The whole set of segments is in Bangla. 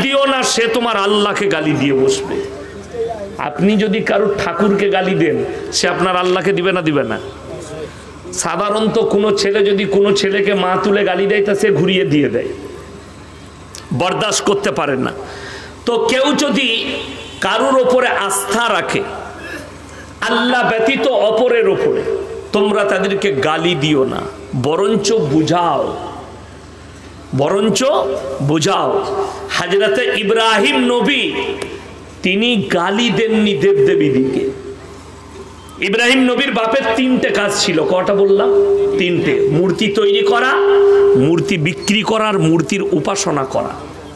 দিও না, সে তোমার আল্লাহকে গালি দিয়ে বসবে। আপনি যদি কারোর ঠাকুরকে গালি দেন, সে আপনার আল্লাহকে দিবে না দিবে না? সাধারণত কোনো ছেলে যদি কোনো ছেলেকে মা তুলে গালি দেয়, তা সে ঘুরিয়ে দিয়ে দেয়, বরদাস্ত করতে পারে না। তো কেউ যদি কারোর ওপরে আস্থা রাখে আল্লাহ ব্যতীত অপরের ওপরে, তোমরা তাদেরকে গালি দিও না, বরঞ্চ বুঝাও, বরঞ্চ বুঝাও। হযরতে ইব্রাহিম নবী তিনি গালি দেননি দেবদেবীদিকে। ইব্রাহিম নবীর বাপের তিনটে কাজ ছিল, কটা বললাম? তিনটে। মূর্তি তৈরি করা, মূর্তি বিক্রি করার, মূর্তির উপাসনা করা,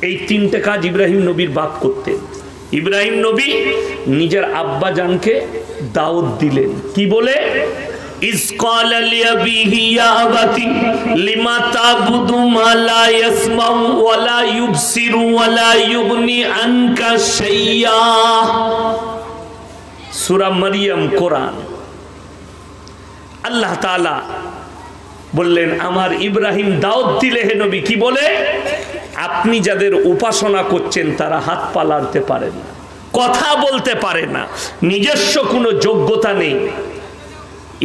এই তিনটে কাজ ইব্রাহিম নবীর বাপ করতেন। ইব্রাহিম নবী নিজের আব্বা জানকে দাওয়াত দিলেন, কি বলে? ইস ক্বালা লিআবিহি ইয়া আবাতি লিমা তা'বুদু মা লা ইয়াসমাউ ওয়া লা ইউবসিরু ওয়া লা ইউগনি আনকা শাইয়্যা। সূরা মারইয়াম, কোরআন। আল্লাহ তাআলা বললেন, আমার ইব্রাহিম দাওয়াত দিলে হে নবী, কি বলে? আপনি যাদের উপাসনা করছেন তারা হাত পা নাড়তে পারে না, কথা বলতে পারে না, নিজস্ব কোনো যোগ্যতা নেই।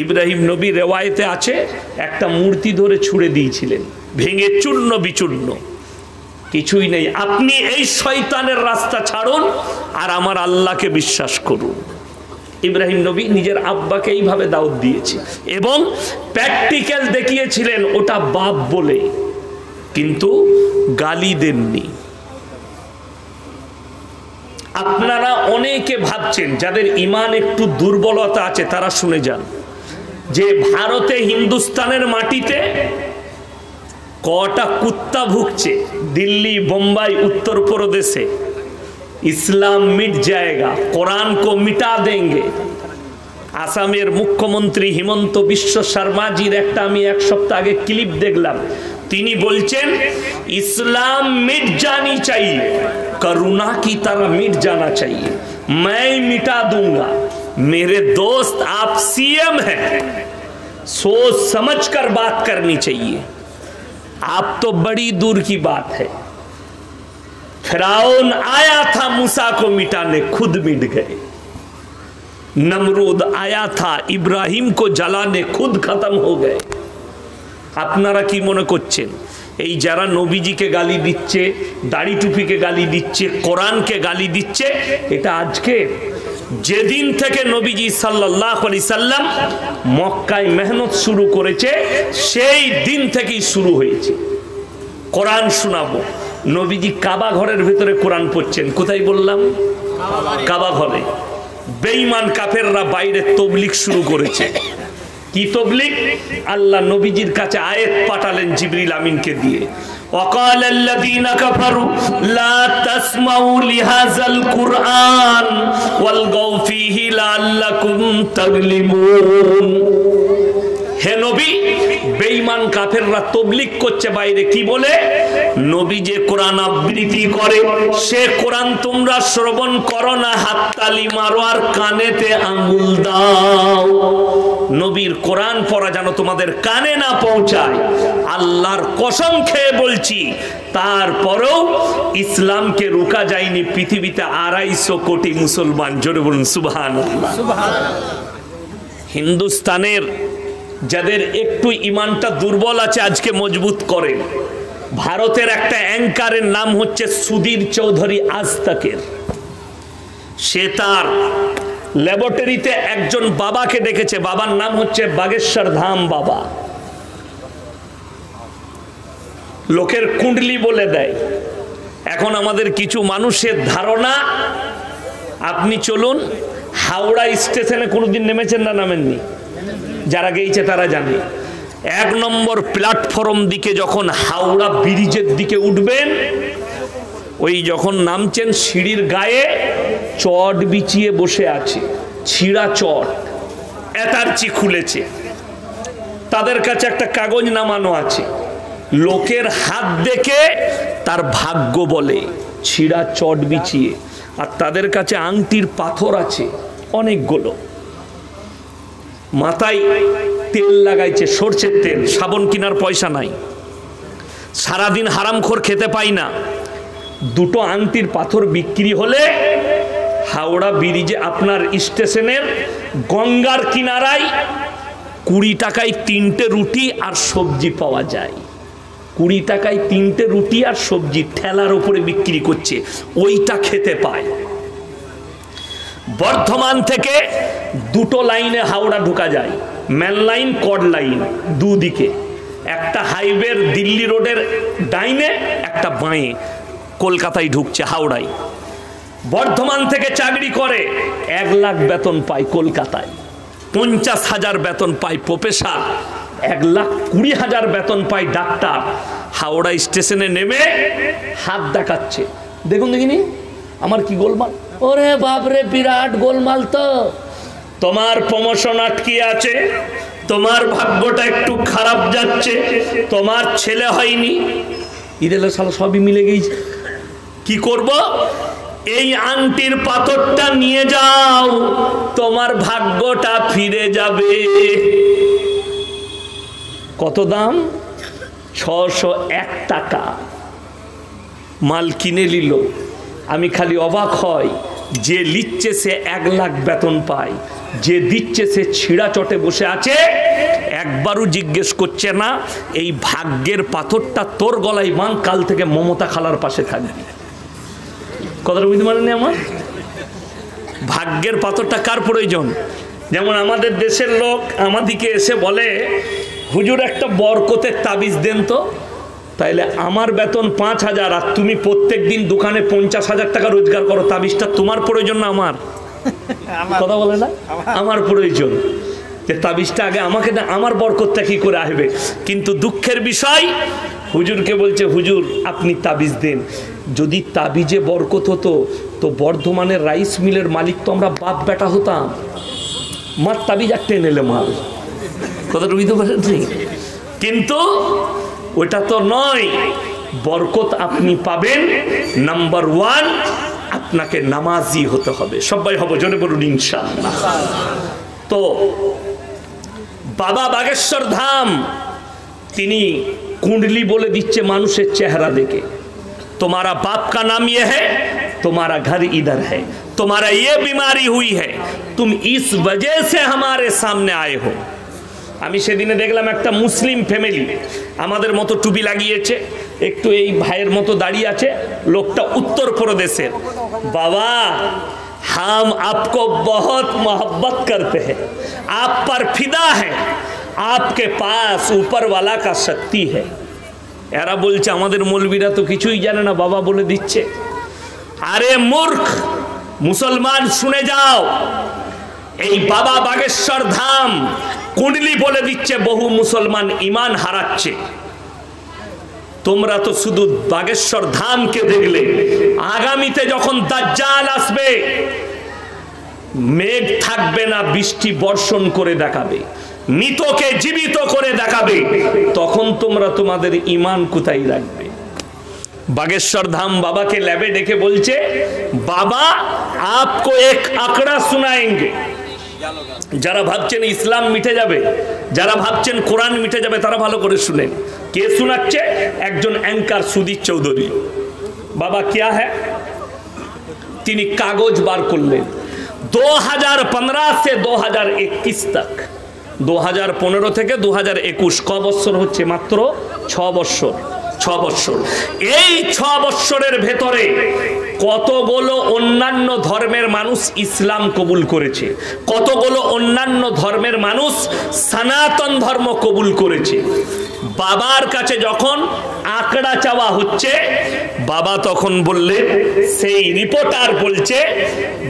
ইব্রাহিম নবী রেওয়ায়েতে আছে একটা মূর্তি ধরে ছুঁড়ে দিয়েছিলেন, ভেঙে চূর্ণ বিচূর্ণ, কিছুই নেই। আপনি এই শয়তানের রাস্তা ছাড়ুন আর আমার আল্লাহকে বিশ্বাস করুন। ইব্রাহিম নবী নিজের আব্বাকে এইভাবে দাওয়াত দিয়েছে এবং প্র্যাকটিক্যাল দেখিয়েছিলেন ওটা বাপ বলে, কিন্তু গালি দেননি। আপনারা অনেকে ভাবছেন, যাদের ঈমান একটু দুর্বলতা আছে তারা শুনে যান, যে ভারতে হিন্দুস্তানের মাটিতে কটা কুত্তা ভুগছে, দিল্লি, বোম্বাই, उत्तर-प्रदेशে, ইসলাম মিট जाएगा, কোরআন को मिटा देंगे। আসামের মুখ্যমন্ত্রী হিমন্ত বিশ্ব শর্মাজির একটা আমি এক সপ্তাহ আগে ক্লিপ দেখলাম, তিনি বলছেন इस्लाम मिट जानी चाहिए, करुणा की तरह मिट जाना चाहिए, मैं मिटा दूंगा। मेरे दोस्त, आप सीएम हैं, सोच समझ कर बात करनी चाहिए। आप तो बड़ी दूर की बात है। फिरौन आया था मूसा को मिटाने, खुद मिट गए। नमरूद आया था इब्राहिम को जलाने, खुद खत्म हो गए। আপনারা কি মনে করছেন এই যারা নবীজিকে গালি দিচ্ছে, দাড়ি টুপিকে গালি দিচ্ছে, কোরআনকে গালি দিচ্ছে, এটা আজকে? যেদিন থেকে নবীজি সাল্লাল্লাহু আলাইহি সাল্লাম মক্কায় মেহনত শুরু করেছে, সেই দিন থেকেই শুরু হয়েছে। কোরআন শোনাবো। নবীজি কাবা ঘরের ভিতরে কোরআন পড়ছেন, কোথায় বললাম? কাবা ঘরে। বেঈমান কাফেররা বাইরে তাবলীগ শুরু করেছে। কি তাবলীগ? আল্লাহ নবীজির কাছে আয়াত পাঠালেন জিবরিল আমিনকে দিয়ে, وقال الذين كفروا لا تسمعوا لهذا القرآن والغوا فيه لعلكم تغلبون। হে নবী, বেঈমান কাফেররা তাবলীগ করছে বাইরে, কি বলে? নবী যে কোরআন আবৃত্তি করে, সে কোরআন তোমরা শ্রবণ করো না, হাততালি মারো আর কানেতে আঙ্গুল দাও। নবীর কোরআন পড়া যেন তোমাদের কানে না পৌঁছায়। আল্লাহর কসম খেয়ে বলছি, তারপরেও ইসলামকে রোকা যায়নি। পৃথিবীতে 250 কোটি মুসলমান, জোরে বলুন সুবহানাল্লাহ। হিন্দুস্তানের যাদের একটু ইমানটা দুর্বল আছে, আজকে মজবুত করে। ভারতের একটা অ্যাঙ্কারের নাম হচ্ছে সুধীর চৌধুরী, আজ তাকের। সে তার ল্যাবরেটরিতে একজন বাবাকে দেখেছে, বাবার নাম হচ্ছে বাগেশ্বর ধাম বাবা। লোকের কুণ্ডলি বলে দেয়। এখন আমাদের কিছু মানুষের ধারণা, আপনি চলুন হাওড়া স্টেশনে কোনোদিন নেমেছেন না নামেননি? যারা গেছে তারা জানে। 1 নম্বর প্ল্যাটফর্ম দিকে যখন হাওড়া ব্রিজের দিকে উঠবেন, ওই যখন নামছেন সিঁড়ির গায়ে চট বিছিয়ে বসে আছে, ছিঁড়া চট, এতারচি খুলেছে। তাদের কাছে একটা কাগজ নামানো আছে, লোকের হাত দেখে তার ভাগ্য বলে, ছিঁড়া চট বিছিয়ে। আর তাদের কাছে আংটির পাথর আছে অনেকগুলো, মাথায় তেল লাগাইছে, সরষের তেল, সাবন কেনার পয়সা নাই, সারাদিন হারামখোর খেতে পাই না, দুটো আংটির পাথর বিক্রি হলে হাওড়া ব্রিজে আপনার স্টেশনের গঙ্গার কিনারায় 20 টাকায় 3টে রুটি আর সবজি পাওয়া যায়। 20 টাকায় 3টে রুটি আর সবজি ঠেলার উপরে বিক্রি করছে, ওইটা খেতে পায়। বর্ধমান থেকে দুটো লাইনে হাওড়া ঢোকা যায়, মেন লাইন কড লাইন, দুদিকে, একটা হাইওয়ের দিল্লি রোডের ডাইনে, একটা বাঁয়ে, কলকাতায় ঢুকছে হাওড়ায়। বর্ধমান থেকে চাকরি করে 1 লাখ বেতন পায় কলকাতায়, 50,000 বেতন পায় প্রফেসর, 1,20,000 বেতন পায় ডাক্তার। হাওড়া স্টেশনে নেমে হাত দেখাচ্ছে, দেখুন দেখিনি আমার কি গোলমাল, ওরে বাপরে বিরাট গোলমাল। তো তোমার প্রমোশন আটকে আছে, তোমার ভাগ্যটা একটু খারাপ যাচ্ছে, তোমার ছেলে হয়নি, ইদেলে সালা সবই মিলে গেছে। কি করব? এই আংটির পাথরটা নিয়ে যাও, তোমার ভাগ্যটা ফিরে যাবে। কত দাম? 601 টাকা। মাল কিনে নিল। আমি খালি অবাক হয়, যে লিখছে সে 1 লাখ বেতন পায়, যে দিচ্ছে সে ছিঁড়া চটে বসে আছে, একবারও জিজ্ঞেস করছে না এই ভাগ্যের পাথরটা তোর গলায় বাঁধ, কাল থেকে মমতা খালার পাশে থাকবি। কথাটা বুঝতে পারেননি আমার? ভাগ্যের পাথরটা কার প্রয়োজন? যেমন আমাদের দেশের লোক আমাদিকে এসে বলে, হুজুর একটা বরকতের তাবিজ দেন তো। তাইলে আমার বেতন 5,000 আর তুমি প্রত্যেক দিন দোকানে 50,000 টাকা রোজগার করো, তাবিজটা তোমার প্রয়োজন না আমার? কথা বলে না, আমার প্রয়োজন। যে তাবিজটা আগে আমাকে না, আমার বরকতটা কি করে আসবে? কিন্তু দুঃখের বিষয়, হুজুরকে বলছে হুজুর আপনি তাবিজ দেন। যদি তাবিজে বরকত হতো তো বর্ধমানের রাইস মিলের মালিক তো আমরা বাপ বেটা হতাম। মার তাবিজ আর টেনে এলে মাল, কথাটা বুঝতে পারেননি? কিন্তু ওটা তো নয়। বরকত আপনি পাবেন, নাম্বার 1 আপনাকে নামাজি হতে হবে। সবাই হবো, জোরে বলুন ইনশাআল্লাহ। তো বাবা বাগেশ্বর ধাম তিনি কুंडली बोले दिच्छे मानुषेर चेहरा देखे, तुम्हारा बाप का नाम ये है, तुम्हारा घर इधर है, तुम्हारा ये बीमारी हुई है, तुम इस वजह से हमारे सामने आए हो। আমি সেদিনে দেখলাম একটা মুসলিম ফ্যামিলি আমাদের মতো টুপি লাগিয়েছে, একটু এই ভাইয়ের মতো দাঁড়িয়ে আছে, লোকটা উত্তরপ্রদেশের। বাবা हम आपको बहुत मोहब्बत करते हैं, आप पर फिदा है, आपके पास ऊपर वाला का शक्ति है। এরা বলছে আমাদের মৌলবীরা তো কিছুই জানে না, বাবা বলে দিচ্ছে। আরে মূর্খ মুসলমান, শুনে যাও, এই বাবা বাগেশ্বর ধাম কুंडली বলে দিচ্ছে, বহু মুসলমান ঈমান হারাচ্ছে। তোমরা তো শুধু বাগেশ্বর ধামকে দেখলে, আগামীতে যখন দাজ্জাল আসবে মেঘ থাকবে না, বৃষ্টি বর্ষণ করে দেখাবে, মৃতকে জীবিত করে দেখাবে, তখন তোমরা তোমাদের ঈমান কোথায় রাখবে? बागेश्वर धाम बाबा के लैबे डेके बोलছে, बाबा आपको एक आंकड़ा सुनाएंगे। যারা ভাবছেন ইসলাম মিটে যাবে, যারা ভাবছেন কোরআন মিটে যাবে, তারা ভালো করে শুনেন। কে শোনাচ্ছে? একজন অ্যাঙ্কার সুদীপ চৌধুরী। বাবা क्या है? তিনি কাগজ বার করলেন 2015 से 2021 तक, 2015 থেকে 2021 ক বছর হচ্ছে? মাত্র 6 বছর। 6 বছর। এই 6 বছরের ভেতরে কতগুলো অন্যান্য ধর্মের মানুষ ইসলাম কবুল করেছে, কতগুলো অন্যান্য ধর্মের মানুষ সনাতন ধর্ম কবুল করেছে। বাবার কাছে যখন আঁকড়া চাওয়া হচ্ছে, বাবা তখন বললেন, সেই রিপোর্টার বলছে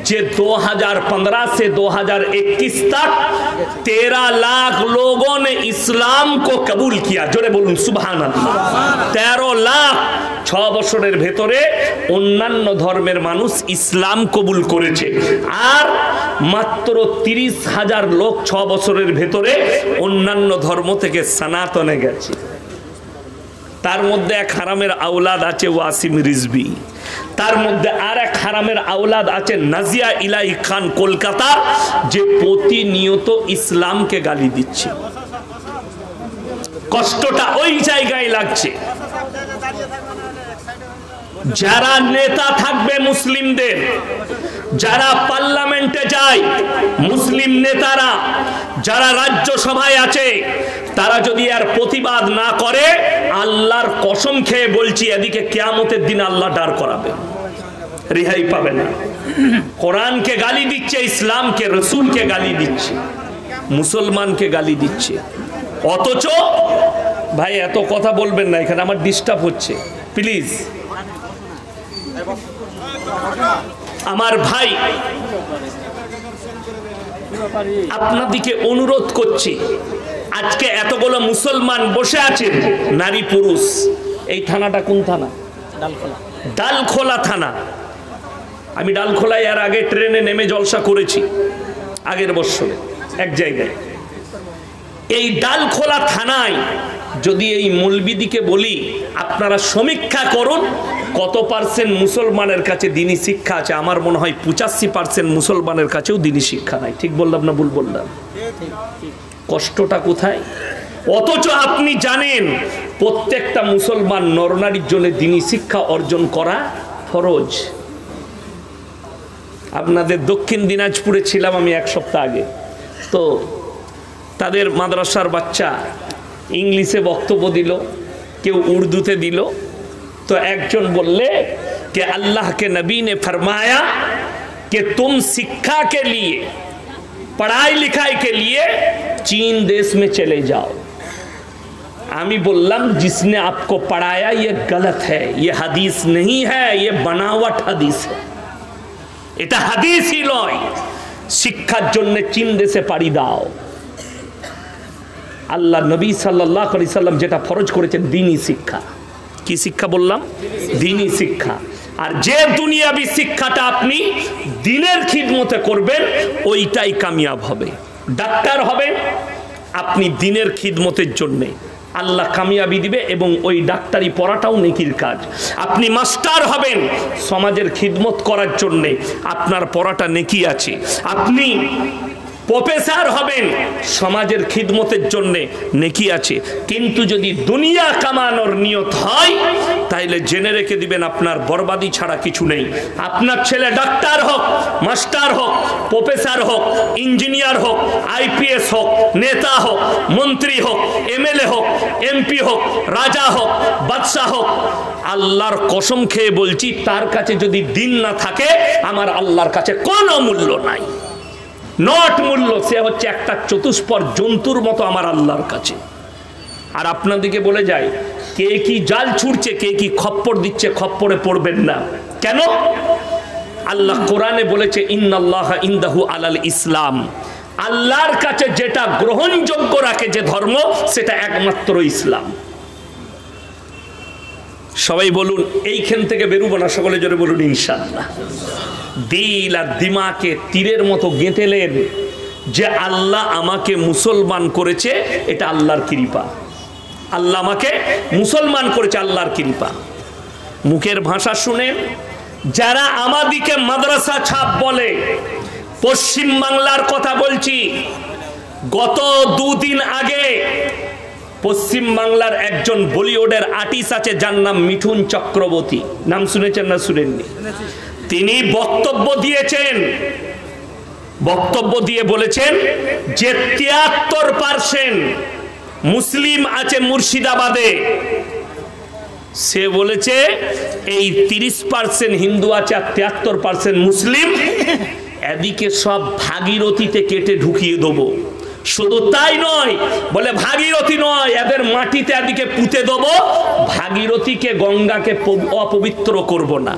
যে 2015 से 2021 तक 13 लाख लोगों ने इस्लाम को कबूल किया। जोरे बोलूं सुभान अल्लाह। 13 लाख 6 বছরের ভেতরে অন্যান্য ধর্মের মানুষ ইসলাম কবুল করেছে, আর মাত্র 30,000 লোক 6 বছরের ভেতরে অন্যান্য ধর্ম থেকে সনাতনে গেছে। তার মধ্যে এক হারামের আওলাদ আছে ওয়াসিম রিজভী, তার মধ্যে আর এক হারামের আওলাদ আছে নাজিয়া ইলাহি খান কলকাতা, যে প্রতিনিয়ত ইসলামকে গালি দিচ্ছে। কষ্টটা ওই জায়গায় লাগছে। যারা নেতা থাকবে মুসলিমদের, যারা পার্লামেন্টে যায় মুসলিম নেতারা, যারা রাজ্যসভায় আছে, তারা যদি আর প্রতিবাদ না করে, আল্লাহর কসম খেয়ে বলছি এদিকে কিয়ামতের দিন আল্লাহ দাঁড় করাবে, রেহাই পাবে না। কোরআনকে গালি দিচ্ছে, ইসলামকে, রসুলকে গালি দিচ্ছে, মুসলমানকে গালি দিচ্ছে। অথচ ভাই এত কথা বলবেন না, এখানে আমার ডিস্টার্ব হচ্ছে, প্লিজ। আমার ভাই, আপনাদিকে অনুরোধ করছি, আজকে এতগুলো মুসলমান বসে আছেন, নারী পুরুষ। এই থানাটা কোন থানা? ডালখোলা থানা। আমি ডালখোলায় এর আগে ট্রেনে নেমে জলসা করেছি, আগের বছরে এক জায়গায়। এই ডালখোলা থানায় যদি এই মৌলবিদিকে বলি আপনারা সমীক্ষা করুন কত পার্সেন্ট মুসলমানের কাছে দিনী শিক্ষা আছে, আমার মনে হয় 85% মুসলমানের কাছেও দিনী শিক্ষা নাই। ঠিক বললাম না ভুল বললাম? কষ্টটা কোথায়? অথচ আপনি জানেন প্রত্যেকটা মুসলমান নরনারীর জন্য দিনী শিক্ষা অর্জন করা ফরজ। আপনাদের দক্ষিণ দিনাজপুরে ছিলাম আমি এক সপ্তাহ আগে, তো তাদের মাদ্রাসার বাচ্চা इंग्लिशे बक्तव्य दिल केउ उर्दूते दिल तो एकजन बोलले कि अल्लाह के नबी ने फरमाया कि तुम शिक्षा के लिए पढ़ाई लिखाई के लिए चीन देश में चले जाओ। आमी बोललाम जिसने आपको पढ़ाया ये गलत है, ये हदीस नहीं है, ये बनावट हदीस है, এটা হাদিসই নয়। শিক্ষার জন্য চীন দেশে পাড়ি দাও। আল্লাহ নবী সাল্লাল্লাহু আলাইহি সাল্লাম যেটা ফরজ করেছেন দ্বীনি শিক্ষা। কি শিক্ষা বললাম? দ্বীনি শিক্ষা। আর যে দুনিয়াবি শিক্ষাটা আপনি দ্বীনের খিদমতে করবেন ওইটাই কামিয়াব হবে। ডাক্তার হবেন আপনি দ্বীনের খিদমতের জন্য, আল্লাহ কামিয়াবি দিবে এবং ওই ডাক্তারি পড়াটাও নেকির কাজ। আপনি মাস্টার হবেন সমাজের খিদমত করার জন্য, আপনার পড়াটা নেকি আছে। আপনি প্রফেসর হবেন সমাজের খিদমতের জন্য, নেকি আছে। কিন্তু যদি দুনিয়া কামানোর নিয়ত হয় তাইলে জেনে রেখে দিবেন আপনার বরবাদি ছাড়া কিছু নেই। আপনার ছেলে ডাক্তার হোক, মাস্টার হোক, প্রফেসর হোক, ইঞ্জিনিয়ার হোক, আইপিএস হোক, নেতা হোক, মন্ত্রী হোক, এমএলএ হোক, এমপি হোক, রাজা হোক, বাদশাহ হোক, আল্লাহর কসম খেয়ে বলছি তার কাছে যদি দিন না থাকে আমার আল্লাহর কাছে কোনো মূল্য নাই। নট মূল্য, সে হচ্ছে একটা চতুষ্পদ জন্তুর মতো আমার আল্লাহর কাছে। আর আপনাদেরকে বলে যায় কে কি জাল ছুড়ছে, কে কি খপ্পর দিচ্ছে, খপ্পরে পড়বেন না। কেন? আল্লাহ কোরআনে বলেছে ইন্নাল্লাহা ইনদাহু আলাল ইসলাম, আল্লাহর কাছে যেটা গ্রহণযোগ্য রাখে যে ধর্ম সেটা একমাত্র ইসলাম। সবাই বলুন এইখান থেকে বেরোবো না, সকলে জোরে বলুন ইনশাআল্লাহ। দিল আর দিমাকে তীরের মতো গেঁথেলেন যে আল্লাহ আমাকে মুসলমান করেছে, এটা আল্লাহর কৃপা। আল্লাহ আমাকে মুসলমান করেছে, আল্লাহর কৃপা। মুখের ভাষা শুনেন, যারা আমাদিকে মাদ্রাসা ছাপ বলে, পশ্চিম বাংলার কথা বলছি, গত দুদিন আগে পশ্চিম বাংলার একজন বলিউডের আর্টিস্ট আছে যার নাম মিঠুন চক্রবর্তী, নাম শুনেছেন না শুনেননি? তিনি বক্তব্য দিয়েছেন, বক্তব্য দিয়ে বলেছেন যে 73% মুসলিম আছে মুর্শিদাবাদে। সে বলেছে এই 30% হিন্দু আছে আর 73% মুসলিম, এদিকে সব ভাগীরথীতে কেটে ঢুকিয়ে দেবো। শুধু তাই নয়, বলে ভাগীরথী নয়, এদের মাটিতে এদিকে পুঁতে দেবো, ভাগীরথীকে গঙ্গাকে অপবিত্র করব না।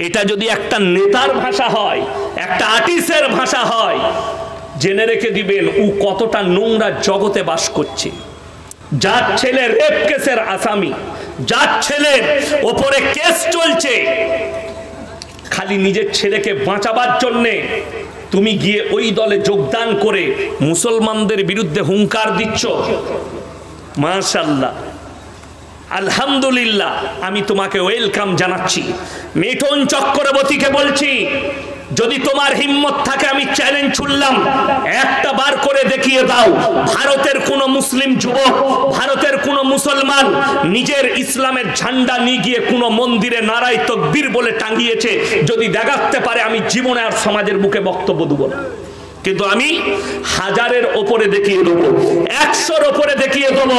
এটা যদি একটা নেতার ভাষা হয়, একটা আর্টিস্টের ভাষা হয়, জেনে রেখে দিবেন ও কতটা নোংরা জগতে বাস করছে। যার ছেলে রেপ কেসের আসামি, যার ছেলের ওপরে কেস চলছে, খালি নিজের ছেলেকে বাঁচাবার জন্যে তুমি গিয়ে ওই দলে যোগদান করে মুসলমানদের বিরুদ্ধে হুঙ্কার দিচ্ছ। মাশাআল্লাহ, আলহামদুলিল্লাহ, আমি তোমাকে ওয়েলকাম জানাচ্ছি। মিঠুন চক্রবর্তীকে বলছি যদি তোমার হিম্মত থাকে আমি চ্যালেঞ্জ ছুড়লাম, একটা বার করে দেখিয়ে দাও ভারতের কোন মুসলিম যুবক, ভারতের কোন মুসলমান নিজের ইসলামের ঝান্ডা নিয়ে গিয়ে কোন মন্দিরে নারায়ে তাকবীর বলে টাঙিয়েছে। যদি দেখাতে পারে আমি জীবনে আর সমাজের বুকে বক্তব্য দেব না, কিন্তু আমি হাজারের ওপরে দেখিয়ে দেবো, 100-র ওপরে দেখিয়ে দেবো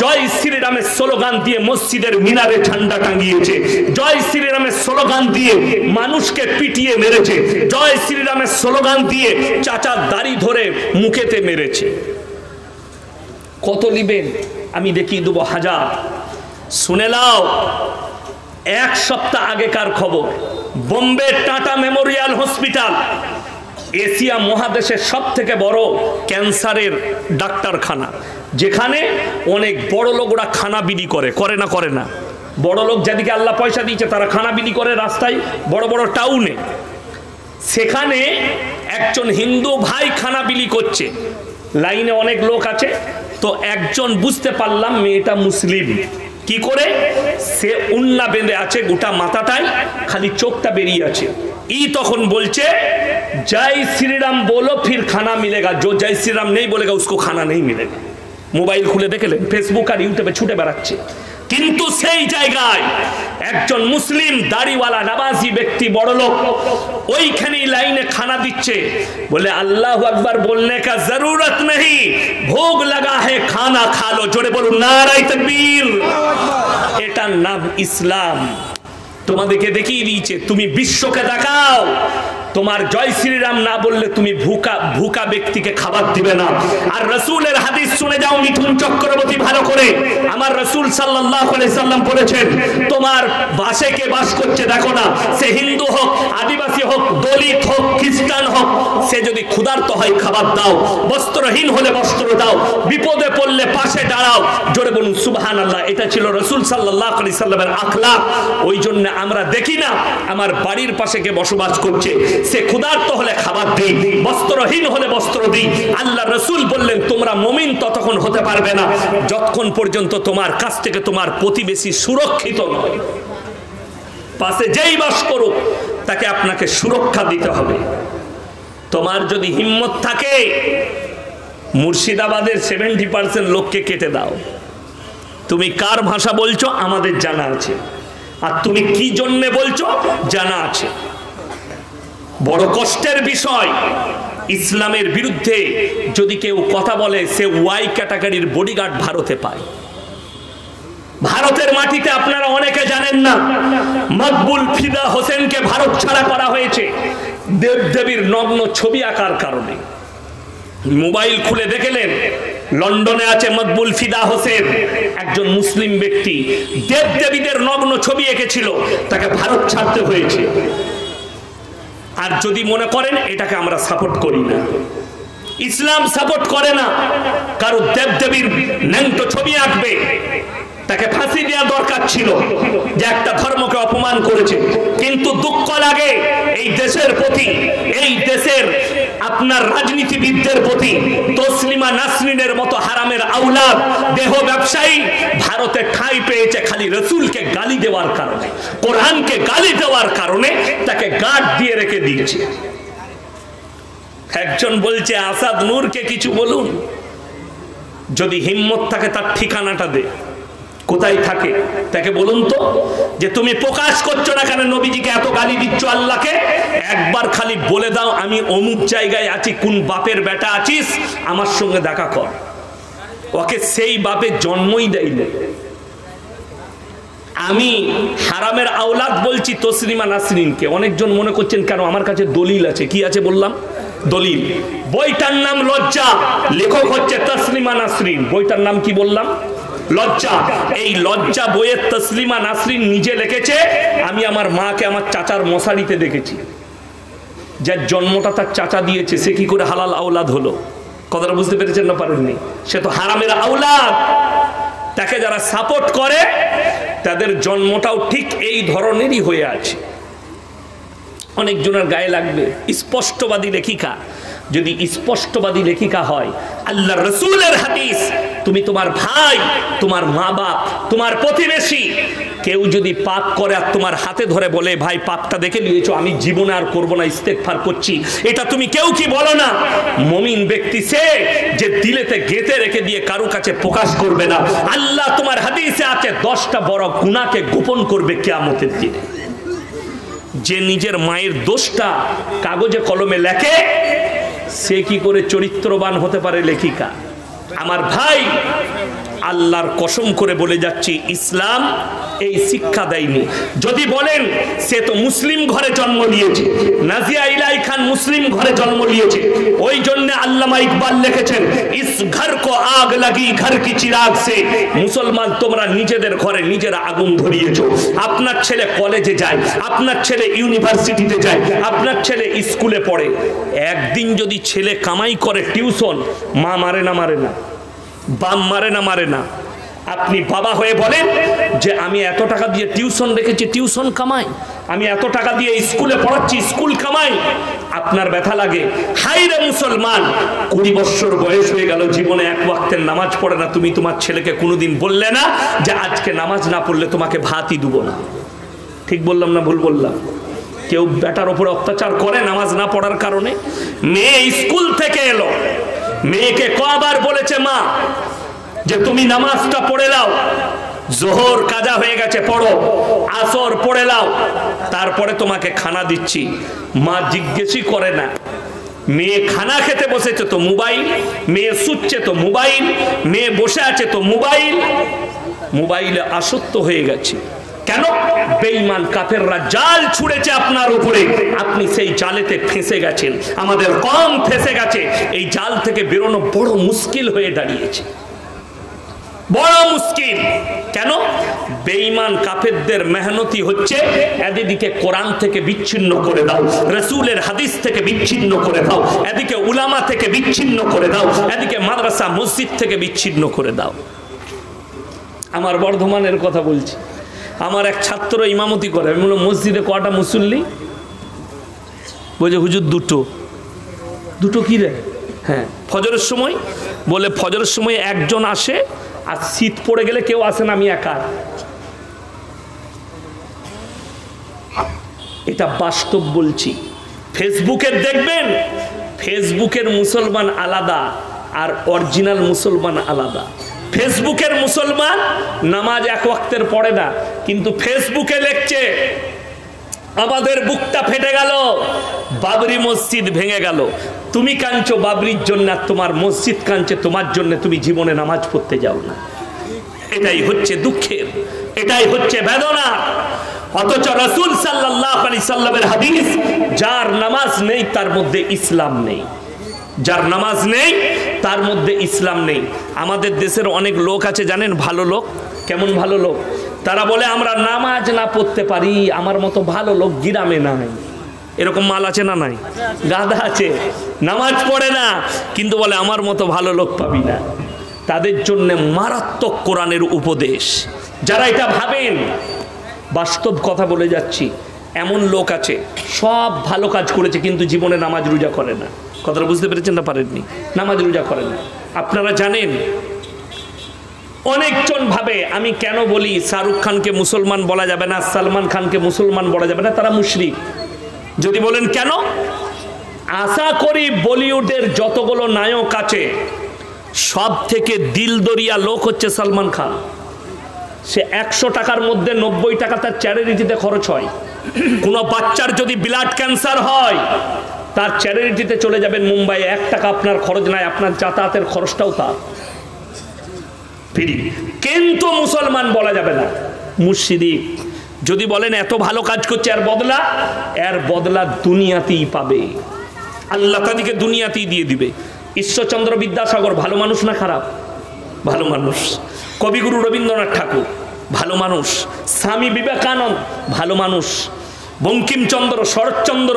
জয় শ্রীরামের স্লোগান দিয়ে মসজিদের মিনারে ঝান্ডা টাঙিয়েছে, জয় শ্রীরামের স্লোগান দিয়ে মানুষকে পিটিয়ে মেরেছে, জয় শ্রীরামের স্লোগান দিয়ে চাচার দাড়ি ধরে মুখেতে মেরেছে। কত নিবেন? আমি দেখিয়ে দেবো হাজার। শুনে নাও, 1 সপ্তাহ আগেকার খবর, Bombay tata Memorial hospital Asia মহাদেশের সব থেকে বড় ক্যান্সারের ডাক্তারখানা, যেখানে অনেক বড় লোকরা খানা বিলি করে না করে না? বড় লোক যাদেরকে আল্লাহ পয়সা দিয়েছে তারা খানা বিলি করে রাস্তায়, বড় বড় টাউনে। সেখানে একজন হিন্দু ভাই খানা বিলি করছে, লাইনে অনেক লোক আছে, তো একজন বুঝতে পারলাম মেয়েটা মুসলিম। কি করে? সে উন্না বেঁধে আছে গোটা মাথাটায়, খালি চোখটা বেরিয়ে আছে। তখন বলছে जय श्री राम बोलो फिर खाना मिलेगा, जो जय श्री राम नहीं बोलेगा उसको खाना नहीं मिलेगा। मोबाइल खुले देखलेन फेसबुक और यूट्यूबे छुटे बेड़ाচ্ছে, কিন্তু সেই জায়গায় একজন মুসলিম দাড়িওয়ালা নামাজি ব্যক্তি বড় লোক ওইখানেই লাইনে খানা দিচ্ছে, বলে আল্লাহু আকবার बोलने का जरूरत नहीं, भोग लगा है खाना खा लो। জোরে বলুন নারায়ে তাকবীর। এটার নাম ইসলাম। তোমাদেরকে দেখিয়ে দিয়েছে, তুমি বিশ্বকে দেখাও তোমার জয় শ্রীরাম না বললে তুমি ভুকা ব্যক্তিকে খাবার দিবে না। আর রাসূলের হাদিস শুনে যাও মিঠুন চক্রবর্তী ভালো করে। আমার রাসূল সাল্লাল্লাহু আলাইহি সাল্লাম বলেছেন, তোমার বাসে কে বাস করছে দেখো না, সে হিন্দু হোক, আদিবাসী হোক, দলিত হোক, খ্রিস্টান হোক, সে যদি ক্ষুধার্ত হয় খাবার দাও, বস্ত্রহীন হলে বস্ত্র দাও, বিপদে পড়লে পাশে দাঁড়াও। জোরে বলুন সুবহানাল্লাহ। এটা ছিল রাসূল সাল্লাল্লাহু আলাইহি সাল্লামের আখলাক। ওই জন্য আমরা দেখি না আমার বাড়ির পাশে কে বসবাস করছে, সে ক্ষুধার্ত হলে খাবার দিই, বস্ত্রহীন হলে বস্ত্র দিই। আল্লাহ রাসূল বললেন তোমরা মুমিন ততক্ষণ হতে পারবে না যতক্ষণ পর্যন্ত তোমার কাছ থেকে তোমার প্রতিবেশী সুরক্ষিত নয়। পাশে যেই বাস করুক তাকে আপনাকে সুরক্ষা দিতে হবে। তোমার যদি হিম্মত থাকে মুর্শিদাবাদের 70% লোককে কেটে দাও। তুমি কার ভাষা বলছো আমাদের জানা আছে, আর তুমি কি জন্য বলছো জানা আছে। বড় কষ্টের বিষয়, ইসলামের বিরুদ্ধে যদি কেউ কথা বলে সে ওয়াই ক্যাটাগরির বডিগার্ড ভারতে পায়। ভারতের মাটিতে আপনারা অনেকে জানেন না, মকবুল ফিদা হোসেনকে ভারত ছাড়া করা হয়েছে দেবদেবীর নগ্ন ছবি আঁকার কারণে। মোবাইল খুলে দেখলেন লন্ডনে আছে মকবুল ফিদা হোসেন, একজন মুসলিম ব্যক্তি, দেবদেবীদের নগ্ন ছবি এঁকেছিল, তাকে ভারত ছাড়তে হয়েছে। আর যদি মনে করেন এটাকে আমরা সাপোর্ট করি না, ইসলাম সাপোর্ট করে না কারো দেবদেবীর ন্যাংটো ছবি আঁকবে, তাকে ফাঁসি দেওয়া দরকার ছিল যে একটা ধর্মকে অপমান করেছে। কিন্তু দুঃখ লাগে এই দেশের প্রতি, এই দেশের আপনার রাজনীতিবিদদের প্রতি। তসলিমা নাসরিনের মতো হারামের আওলাদ দেহ ব্যবসায়ী ভারতে ঠাঁই পেয়েছে খালি রাসূলকে গালি দেওয়ার কারণে, কোরআনকে গালি দেওয়ার কারণে তাকে গার্ড দিয়ে রেখে দিয়েছে। একজন বলছে আসাদ নূরকে কিছু বলুন, যদি হিম্মত থাকে তার ঠিকানাটা দে, কোথায় থাকে তাকে বলুন তো, যে তুমি প্রকাশ করছো না কেন নবীজিকে এত গালি দিচ্ছ আল্লাহকে, একবার খালি বলে দাও আমি অমুক জায়গায় আছি, কোন বাপের বেটা আছিস আমার সঙ্গে দেখা কর। ওকে সেই বাপের জন্মই দেয়নি। আমি হারামের আওলাদ বলছি তসলিমা নাসরিনকে। অনেকজন মনে করছেন কেন, আমার কাছে দলিল আছে। কি আছে বললাম? দলিল। বইটার নাম লজ্জা, লেখক হচ্ছে তসলিমা নাসরিন। বইটার নাম কি বললাম? লজ্জা। এই লজ্জা বইয়ের তসলিমা নাসরিন নিজে লিখেছে, আমি আমার মাকে আমার চাচার মশারিতে দেখেছি। যার জন্মটা তার চাচা দিয়েছে, সে কি করে হালাল আওলাদ হলো? কথাটা বুঝতে পেরেছেন না পারেননি? সে তো হারামের আওলাদ। তাকে যারা সাপোর্ট করে তাদের জন্মটাও ঠিক এই ধরনেরই হয়ে আছে। অনেকজনের গায়ে লাগবে, স্পষ্টবাদী লেখিকা যদি স্পষ্টবাদী লেখিকা হয়, আল্লাহ রসুলের হাদিস, তুমি তোমার ভাই, তোমার মা বাপ, তোমার প্রতিবেশী কেউ যদি পাপ করে আর তোমার হাতে ধরে বলে ভাই পাপটা দেখে নিয়েছো, আমি জীবনে আর করবো না, ইস্তেগফার করছি, এটা তুমি কেউ কি বলো না। মুমিন ব্যক্তি সে যে দিলেতে গেঁথে রেখে দিয়ে কারো কাছে প্রকাশ করবে না। আল্লাহ তোমার হাদিসে আছে 10টা বড় গুনাহকে গোপন করবে কিয়ামতের দিনে। যে নিজের মায়ের দোষটা কাগজে কলমে লেখে সে কি করে চরিত্রবান হতে পারে লেখিকা? আমার ভাই, আল্লাহর কসম করে বলে যাচ্ছি, ইসলাম এই শিক্ষা দেয়নি। যদি বলেন সে তো মুসলিম ঘরে জন্ম নিয়েছে, নাজিয়া ইলাই খান মুসলিম ঘরে জন্ম নিয়েছে, ওই জন্য আল্লামা ইকবাল লিখেছেন ইস ঘর কো আগ লাগি ঘর কি চিরাগ সে। মুসলমান তোমরা নিজেদের ঘরে নিজেরা আগুন ধরিয়েছো। আপনার ছেলে কলেজে যায়, আপনার ছেলে ইউনিভার্সিটিতে যায়, আপনার ছেলে স্কুলে পড়ে, একদিন যদি ছেলে কামাই করে টিউশন, মা মারে না? মারে না। বাপ মারে না? মারে না। আপনি বাবা হয়ে বলেন যে আমি এত টাকা দিয়ে টিউশন রেখেছি, টিউশন কামাই, আমি এত টাকা দিয়ে স্কুলে পড়াচ্ছি, স্কুল কামাই, আপনার ব্যথা লাগে। হাই রে মুসলমান, 20 বছর বয়স হয়ে গেল, জীবনে এক ওয়াক্তের নামাজ পড়ে না, তুমি তোমার ছেলেকে কোনোদিন বললে না যে আজকে নামাজ না পড়লে তোমাকে ভাতই দেবো না? ঠিক বললাম না ভুল বললাম? কেউ বেটার উপরে অত্যাচার করে নামাজ না পড়ার কারণে? মেয়ে স্কুল থেকে এলো, মেয়েকে কবার বলেছে মা যে তুমি নামাজটা পড়ে নাও, জোহর কাজা হয়ে গেছে পড়ো, আসর পড়ে নাও, তারপরে তোমাকে খানা দিচ্ছি। মা জিজ্ঞেসই করে না। মেয়ে খানা খেতে বসেছে তো মোবাইল, মেয়ে শুচ্ছে তো মোবাইল, মেয়ে বসে আছে তো মোবাইল, মোবাইলে আসক্ত হয়ে গেছে। কেন? বেঈমান কাফেররা জাল ছুঁড়েছে আপনার উপরে, আপনি সেই জালেতে ফেঁসে গেছেন। আমাদের কম ফেঁসে গেছে, এই জাল থেকে বেরোনো বড় মুশকিল হয়ে দাঁড়িয়েছে, বড় মুশকিল। কেন? বেঈমান কাফেরদের মেহনতি হচ্ছে এদিকে কোরআন থেকে বিচ্ছিন্ন করে দাও, রাসূলের হাদিস থেকে বিচ্ছিন্ন করে দাও, এদিকে উলামা থেকে বিচ্ছিন্ন করে দাও, এদিকে মাদ্রাসা মসজিদ থেকে বিচ্ছিন্ন করে দাও। আমার বর্ধমানের কথা বলছি, আমার এক ছাত্র ইমামতি করে, আমি বললাম মসজিদে কটা মুসল্লি? বলছে হুজুর দুটো। দুটো কি রে? হ্যাঁ, ফজরের সময়। বলে ফজরের সময় একজন আসে, আর শীত পড়ে গেলে কেউ আসে না, আমি একা। এটা বাস্তব বলছি। ফেসবুকের দেখবেন, ফেসবুকের মুসলমান আলাদা আর অরিজিনাল মুসলমান আলাদা। ফেসবুকের মুসলমান নামাজ এক ওয়াক্তের পড়ে না, কিন্তু ফেসবুকে লিখছে আমাদের বুকটা ফেটে গেল, বাবরি মসজিদ ভেঙে গেল, তুমি কাঁদছো বাবরির জন্য, আর তোমার মসজিদ কাঁদছে তোমার জন্য, তুমি জীবনে নামাজ পড়তে যাও না। এটাই হচ্ছে দুঃখের, এটাই হচ্ছে বেদনা। অথচ রাসূল সাল্লাল্লাহু আলাইহি সাল্লামের হাদিস, যার নামাজ নেই তার মধ্যে ইসলাম নেই, যার নামাজ নেই তার মধ্যে ইসলাম নেই। আমাদের দেশের অনেক লোক আছে জানেন, ভালো লোক। কেমন ভালো লোক? তারা বলে আমরা নামাজ না পড়তে পারি, আমার মতো ভালো লোক গ্রামে নাই। এরকম মাল আছে না? নাই? গাধা আছে, নামাজ পড়ে না, কিন্তু বলে আমার মতো ভালো লোক পাবি না। তাদের জন্য মারাত্মক কোরআনের উপদেশ। যারা এটা ভাবেন, বাস্তব কথা বলে যাচ্ছি, এমন লোক আছে সব ভালো কাজ করেছে কিন্তু জীবনে নামাজ রোজা করে না। কথাটা বুঝতে পেরেছেন না পারেননি? নামাজ রোজা করে না। আপনারা জানেন, অনেকজন ভাবে আমি কেন বলি শাহরুখ খানকে মুসলমান বলা যাবে না, সালমান খানকে মুসলমান বলা যাবে না, তারা মুশরিক। যদি বলেন কেন, আশা করি বলিউডের যতগুলো নায়ক আছে সব থেকে দিলদরিয়া লোক হচ্ছে সালমান খান। সে 100 টাকার মধ্যে 90 টাকা তার চ্যারিটিতে খরচ হয়। কোনো বাচ্চার যদি ব্লাড ক্যান্সার হয়, তার চ্যারিটিতে চলে যাবেন মুম্বাই, 1 টাকা আপনার খরচ নাই, আপনার যাতায়াতের খরচটাও তার ফ্রি। কিন্তু মুসলমান বলা যাবে না, মুশরিক। যদি বলেন এত ভালো কাজ করছে, এর বদলা দুনিয়াতেই পাবে, আল্লাহ তাদেরকে দুনিয়াতেই দিয়ে দিবে। ঈশ্বরচন্দ্র বিদ্যাসাগর ভালো মানুষ না খারাপ? ভালো মানুষ। কবিগুরু রবীন্দ্রনাথ ঠাকুর ভালো মানুষ, স্বামী বিবেকানন্দ ভালো মানুষ, বঙ্কিমচন্দ্র, শরৎচন্দ্র,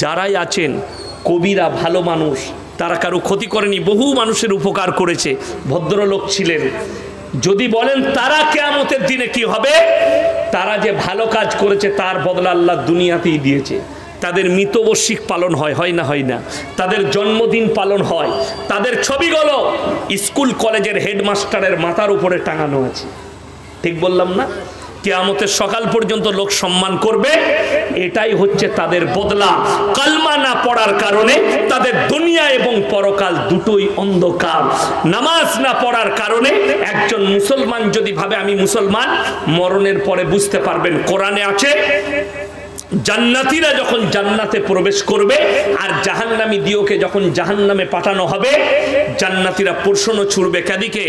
যারাই আছেন কবিরা ভালো মানুষ, তারা কারো ক্ষতি করেনি, বহু মানুষের উপকার করেছে, ভদ্রলোক ছিলেন। যদি বলেন তারা কিয়ামতের দিনে কি হবে, তারা যে ভালো কাজ করেছে তার বদলা আল্লাহ দুনিয়াতেই দিয়েছে। তাদের মৃতবার্ষিক পালন হয়, হয় না হয় না, তাদের জন্মদিন পালন হয়, তাদের ছবিগুলো স্কুল কলেজের হেডমাস্টারের মাথার উপরে টাঙানো আছে। ঠিক বললাম না? কিয়ামতের সকাল পর্যন্ত লোক সম্মান করবে, এটাই হচ্ছে তাদের বদলা। কালমা না পড়ার কারণে তাদের দুনিয়া এবং পরকাল দুটোই অন্ধকার। নামাজ না পড়ার কারণে একজন মুসলমান যদি ভাবে আমি মুসলমান, মরণের পরে বুঝতে পারবেন কোরআনে আছে জান্নাতীরা যখন জান্নাতে প্রবেশ করবে আর জাহান্নামী দিওকে যখন জাহান্নামে পাঠানো হবে, জান্নাতীরা প্রশ্ন ছুড়বে কাদিকে?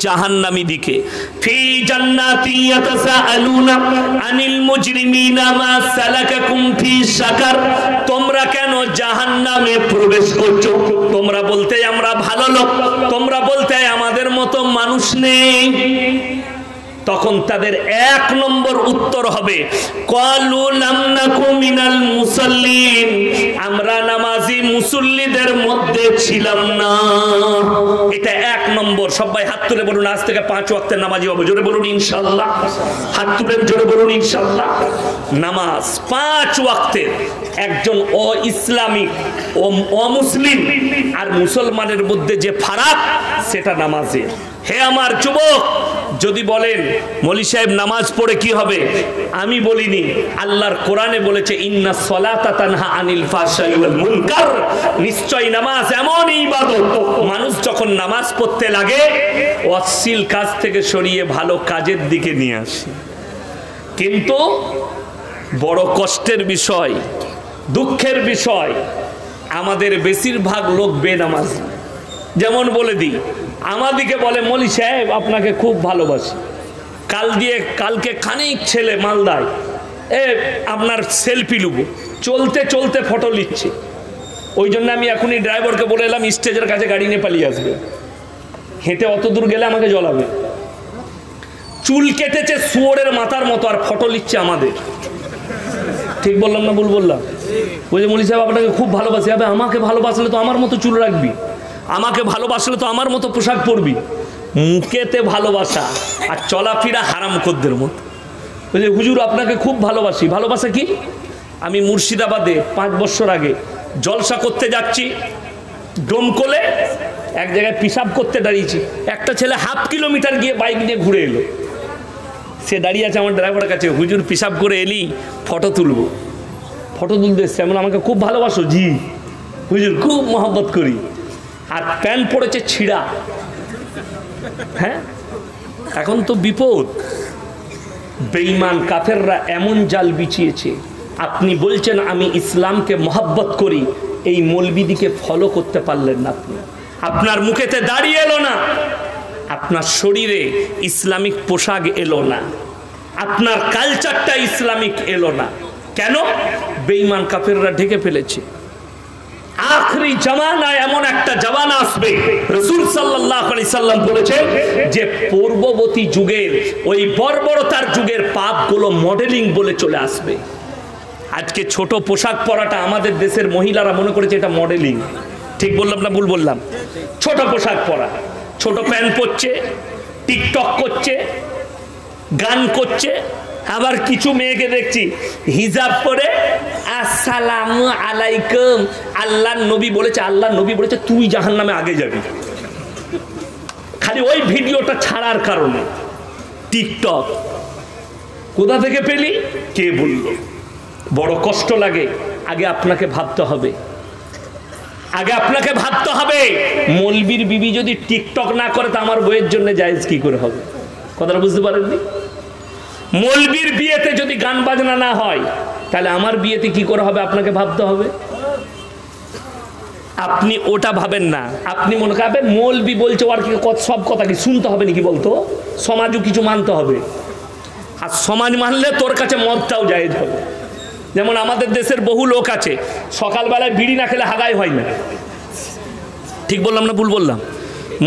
জাহান্নামী দিকে। ফি জান্নাতি ইয়াতাসাআলুনা আনিল মুজরিমিনা মা সালাকাকুম ফি সাকার, তোমরা কেন জাহান্নামে প্রবেশ করছো? তোমরা বলতে আমরা ভালো লোক, তোমরা বলতে আমাদের মতো মানুষ নেই। তখন তাদের এক নম্বর উত্তর হবে ক্বালু লাম নাকু মিনাল মুসাল্লিন, আমরা নামাজি মুসল্লিদের মধ্যে ছিলাম না। এটা এক নম্বর। সবাই হাত তুলে বলুন আজ থেকে 5 ওয়াক্তের নামাজি হবো। জোরে বলুন ইনশাআল্লাহ। হাত তুলে জোরে বলুন ইনশাআল্লাহ। নামাজ 5 ওয়াক্তের। একজন ইসলামিক ও অমুসলিম আর মুসলমানের মধ্যে যে ফারাক, সেটা নামাজের। হে আমার যুবক, যদি বলেন মৌলী সাহেব নামাজ পড়ে কি হবে, আমি বলিনি, আল্লাহর কোরআনে বলেছে ইন্নাস সালাতা তানহা আনিল ফাহশাই ওয়াল মুনকার, নিশ্চয়ই নামাজ এমন ইবাদত, মানুষ যখন নামাজ পড়তে লাগে অশ্লীল কাজ থেকে সরিয়ে ভালো কাজের দিকে নিয়ে আসে। কিন্তু বড় কষ্টের বিষয়, দুঃখের বিষয়, আমাদের বেশিরভাগ লোক বেনামাজি। যেমন বলে দিই, আমাদিকে বলে মৌলী সাহেব আপনাকে খুব ভালোবাসি, কালকে খানিক ছেলে মালদায় আপনার সেলফি লুবো, চলতে চলতে ফটো লিখছে। ওই জন্য আমি এখনই ড্রাইভারকে বলে এলাম স্টেজের কাছে গাড়ি নিয়ে পালিয়ে আসবে, হেঁটে অত দূর গেলে আমাকে জ্বলাবে। চুল কেটেছে শুয়োরের মাথার মতো আর ফটো লিখছে আমাদের। ঠিক বললাম না ভুল বললাম? বলছে মৌলী সাহেব আপনাকে খুব ভালোবাসি। হবে, আমাকে ভালোবাসলে তো আমার মতো চুল রাখবি, আমাকে ভালোবাসলে তো আমার মতো পোশাক পরবি। মুখেতে ভালোবাসা আর চলাফেরা হারামখোরদের মতো। বলছে হুজুর আপনাকে খুব ভালোবাসি। ভালোবাসা কি? আমি মুর্শিদাবাদে 5 বছর আগে জলসা করতে যাচ্ছি, ডোমকলে এক জায়গায় পিশাব করতে দাঁড়িয়েছি, একটা ছেলে 1/2 কিলোমিটার গিয়ে বাইক নিয়ে ঘুরে এলো। সে দাঁড়িয়ে আছে আমার ড্রাইভারের কাছে, হুজুর পিশাব করে এলি, ফটো তুলবো। ফটো তুলতে এসছে, এমন আমাকে খুব ভালোবাসো? জি হুজুর খুব মহব্বত করি। আর প্যান্ট পড়েছে ছিঁড়া। হ্যাঁ, এখন তো বিপদ। বেঈমান কাফেররা এমন জাল বিছিয়েছে, আপনি বলছেন আমি ইসলামকে মহব্বত করি, এই মৌলবিদিকে ফলো করতে পারলেন না আপনি। আপনার মুখেতে দাঁড়িয়ে এলো না, আপনার শরীরে ইসলামিক পোশাক এলো না, আপনার কালচারটা ইসলামিক এলো না। কেন? বেঈমান কাফেররা ঢেকে ফেলেছে। আখরি জামানায় এমন একটা জামানা আসবে, রাসূল সাল্লাল্লাহু আলাইহি সাল্লাম বলেছেন যে পূর্ববর্তী যুগের ওই বর্বরতার যুগের পাপগুলো মডেলিং বলে চলে আসবে। আজকে ছোট পোশাক পরাটা আমাদের দেশের মহিলারা মনে করেছে এটা মডেলিং। ঠিক বললাম না ভুল বললাম? ছোট পোশাক পরা, ছোট প্যান্ট পরছে, টিকটক করছে, গান করছে। আবার কিছু মেয়েকে দেখছি হিজাব পরে আসসালামু আলাইকুম, আল্লাহর নবী বলেছে, আল্লাহর নবী বলেছে তুই জাহান্নামে আগে যাবি। খালি ওই ভিডিওটা ছাড়ার কারণে। টিকটক কোথা থেকে পেলি? কে বলল? বড় কষ্ট লাগে। আগে আপনাকে ভাবতে হবে, আগে আপনাকে ভাবতে হবে মৌলবীর বিবি যদি টিকটক না করে তা আমার বইয়ের জন্য জায়েজ কি করে হবে? কথাটা বুঝতে পারেননি? মৌলবীর বিয়েতে যদি গান বাজনা না হয় তাহলে আমার বিয়েতে কি করে হবে আপনাকে ভাবতে হবে। আপনি ওটা ভাবেন না, আপনি মনে করবেন মৌলবী বলছে আর কি সব কথা কি শুনতে হবে নাকি? বলতো সমাজও কিছু মানতে হবে, আর সমাজ মানলে তোর কাছে মদটাও জায়েজ হবে। যেমন আমাদের দেশের বহু লোক আছে সকালবেলায় বিড়ি না খেলে হাগাই হয় না। ঠিক বললাম না ভুল বললাম?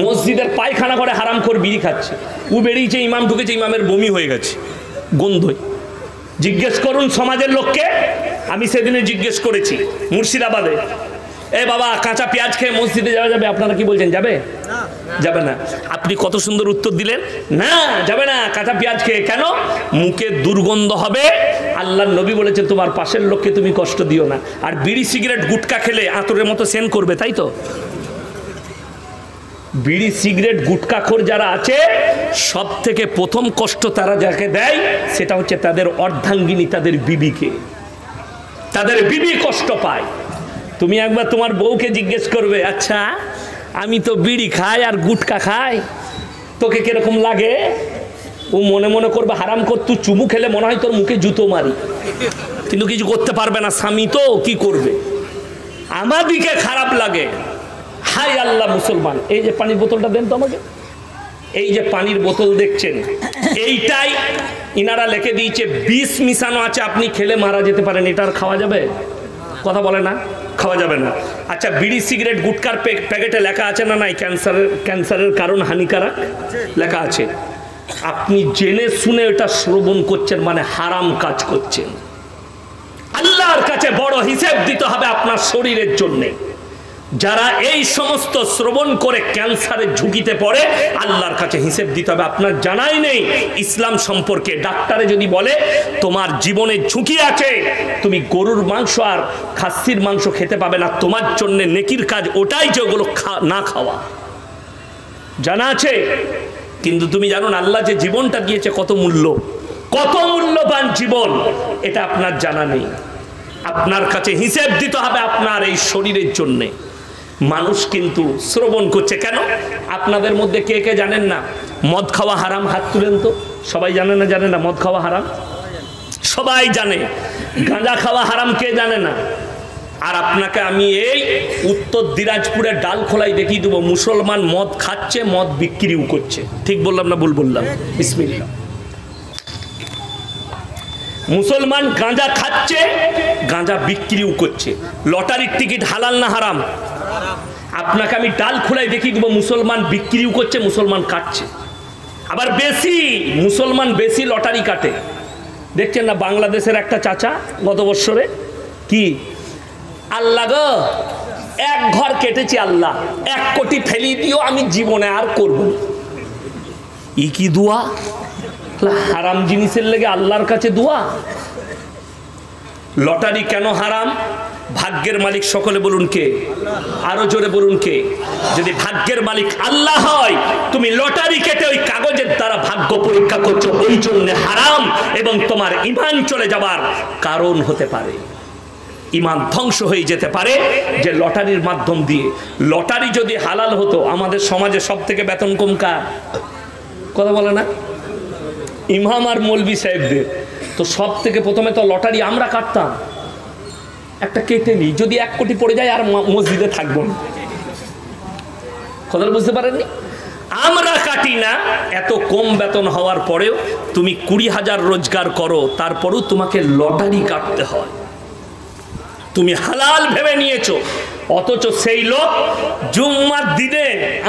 মসজিদের পায়খানা করে হারাম করে বিড়ি খাচ্ছে। ও বেরিয়েছে, ইমাম ঢুকেছে, ইমামের বমি হয়ে গেছে গন্ধই। জিজ্ঞেস করুন সমাজের লোককে। আমি সেদিনে জিজ্ঞেস করেছি মুর্শিদাবাদে, এ বাবা কাঁচা পেঁয়াজ খেয়ে মসজিদে যাওয়া যাবে? আপনারা কি বলছেন যাবে? যাবে না। আপনি কত সুন্দর উত্তর দিলেন, না যাবে না কাঁচা পেঁয়াজ খেয়ে। কেন? মুখে দুর্গন্ধ হবে আল্লাহর নবী বলেছেন তোমার পাশের লোককে তুমি কষ্ট দিও না। আর বিড়ি সিগারেট গুটকা খেলে আতরের মতো সেন করবে, তাই তো? বিড়ি সিগারেট গুটকাখোর যারা আছে সব থেকে প্রথম কষ্ট তারা যাকে দেয় সেটা হচ্ছে তাদের অর্ধাঙ্গিনী, তাদের বিবিকে। তাদের বিবি কষ্ট পায়। তুমি একবার তোমার বউকে জিজ্ঞেস করবে, আচ্ছা আমি তো বিড়ি খাই আর গুটকা খাই, তোকে কিরকম লাগে? ও মনে মনে করবে হারাম কর, তুই চুমু খেলে মনে হয় তোর মুখে জুতো মারি, কিন্তু কিছু করতে পারবে না, স্বামী তো কি করবে। আমাদিকে খারাপ লাগে। হাই আল্লাহ মুসলমান, এই যে পানির বোতলটা দেন তো আমাকে। এই যে পানির বোতল দেখছেন, এইটাই ইনারা লিখে দিয়েছে বিষ মিশানো আছে, আপনি খেলে মারা যেতে পারেন। এটা আর খাওয়া যাবে? কথা বলে না, খাওয়া যাবে না। আচ্ছা, বিড়ি সিগারেট গুটকার প্যাকেটে লেখা আছে না নাই ক্যান্সারের কারণ হানিকারক? লেখা আছে। আপনি জেনে শুনে এটা শ্রবণ করছেন, মানে হারাম কাজ করছেন। আল্লাহর কাছে বড় হিসেব দিতে হবে আপনার শরীরের জন্য। যারা এই সমস্ত শ্রবণ করে ক্যান্সারের ঝুঁকিতে পড়ে, আল্লাহর কাছে হিসেব দিতে হবে। আপনার জানাই নেই ইসলাম সম্পর্কে। ডাক্তারে যদি বলে তোমার জীবনের ঝুঁকি আছে, তুমি গরুর মাংস আর খাসির মাংস খেতে পাবে না, তোমার জন্য নেকির কাজ ওটাই যে ওগুলো না খাওয়া। জানা আছে? কিন্তু তুমি জানো না আল্লাহ যে জীবনটা দিয়েছে কত মূল্য, কত মূল্যবান জীবন, এটা আপনার জানা নেই। আপনার কাছে হিসেব দিতে হবে আপনার এই শরীরের জন্যে। মানুষ কিন্তু শ্রবণ করছে কেন? আপনাদের মধ্যে কে কে জানেন না মদ খাওয়া হারাম? হাত তুলেন তো। সবাই জানে না? জানে না মদ খাওয়া হারাম? সবাই জানে। গাঁজা খাওয়া হারাম কে জানে না? আর আপনাকে আমি এই উত্তর দিনাজপুরের ডালখোলায় দেখিয়ে দেবো, মুসলমান মদ খাচ্ছে, মদ বিক্রিও করছে। ঠিক বললাম না ভুল বললাম? বিসমিল্লাহ। মুসলমান গাঁজা খাচ্ছে, গাঁজা বিক্রিও করছে। লটারির টিকিট হালাল না হারাম? আপনাকে আমি ডালখোলায় দেখিয়ে দেবো, মুসলমান বিক্রিও করছে, মুসলমান কাটছে। আবার বেশি মুসলমান বেশি লটারি কাটে। দেখছেন না বাংলাদেশের একটা চাচা গত বছরে কি, আল্লাহ গো এক ঘর কেটেছি, আল্লাহ 1 কোটি ফেলি দিও, আমি জীবনে আর করব না। ই কি দোয়া? হারাম জিনিসের লেগে আল্লাহর কাছে দোয়া। লটারি কেন হারাম? ভাগ্যের মালিক সকলে বলুন কে? আরো জোরে বলুন কে? যদি ভাগ্যের মালিক আল্লাহ হয়, তুমি লটারি কেটে ওই কাগজের দ্বারা ভাগ্য পরীক্ষা করছো, ওই জন্য হারাম, এবং তোমার ঈমান চলে যাবার কারণ হতে পারে। ঈমান ধ্বংস হয়ে যেতে পারে যে লটারির মাধ্যম দিয়ে। লটারি যদি হালাল হতো, আমাদের সমাজে সব থেকে বেতন কম কার? কথা বলে না? ইমাম আর মৌলবি সাহেবদের। তো সব থেকে প্রথমে তো লটারি আমরা কাটতাম, একটা কেটে নিই, যদি 1 কোটি পড়ে যায় আর মসজিদে থাকবো না। কথা বুঝতে পারেননি? আমরা কাটি না। এত কম বেতন হওয়ার পরেও তুমি 20,000 রোজগার করো, তারপরেও তোমাকে লটারি কাটতে হয়। তুমি হালাল ভেবে নিয়েছো, অথচ সেই লোক জুম্মার দিনে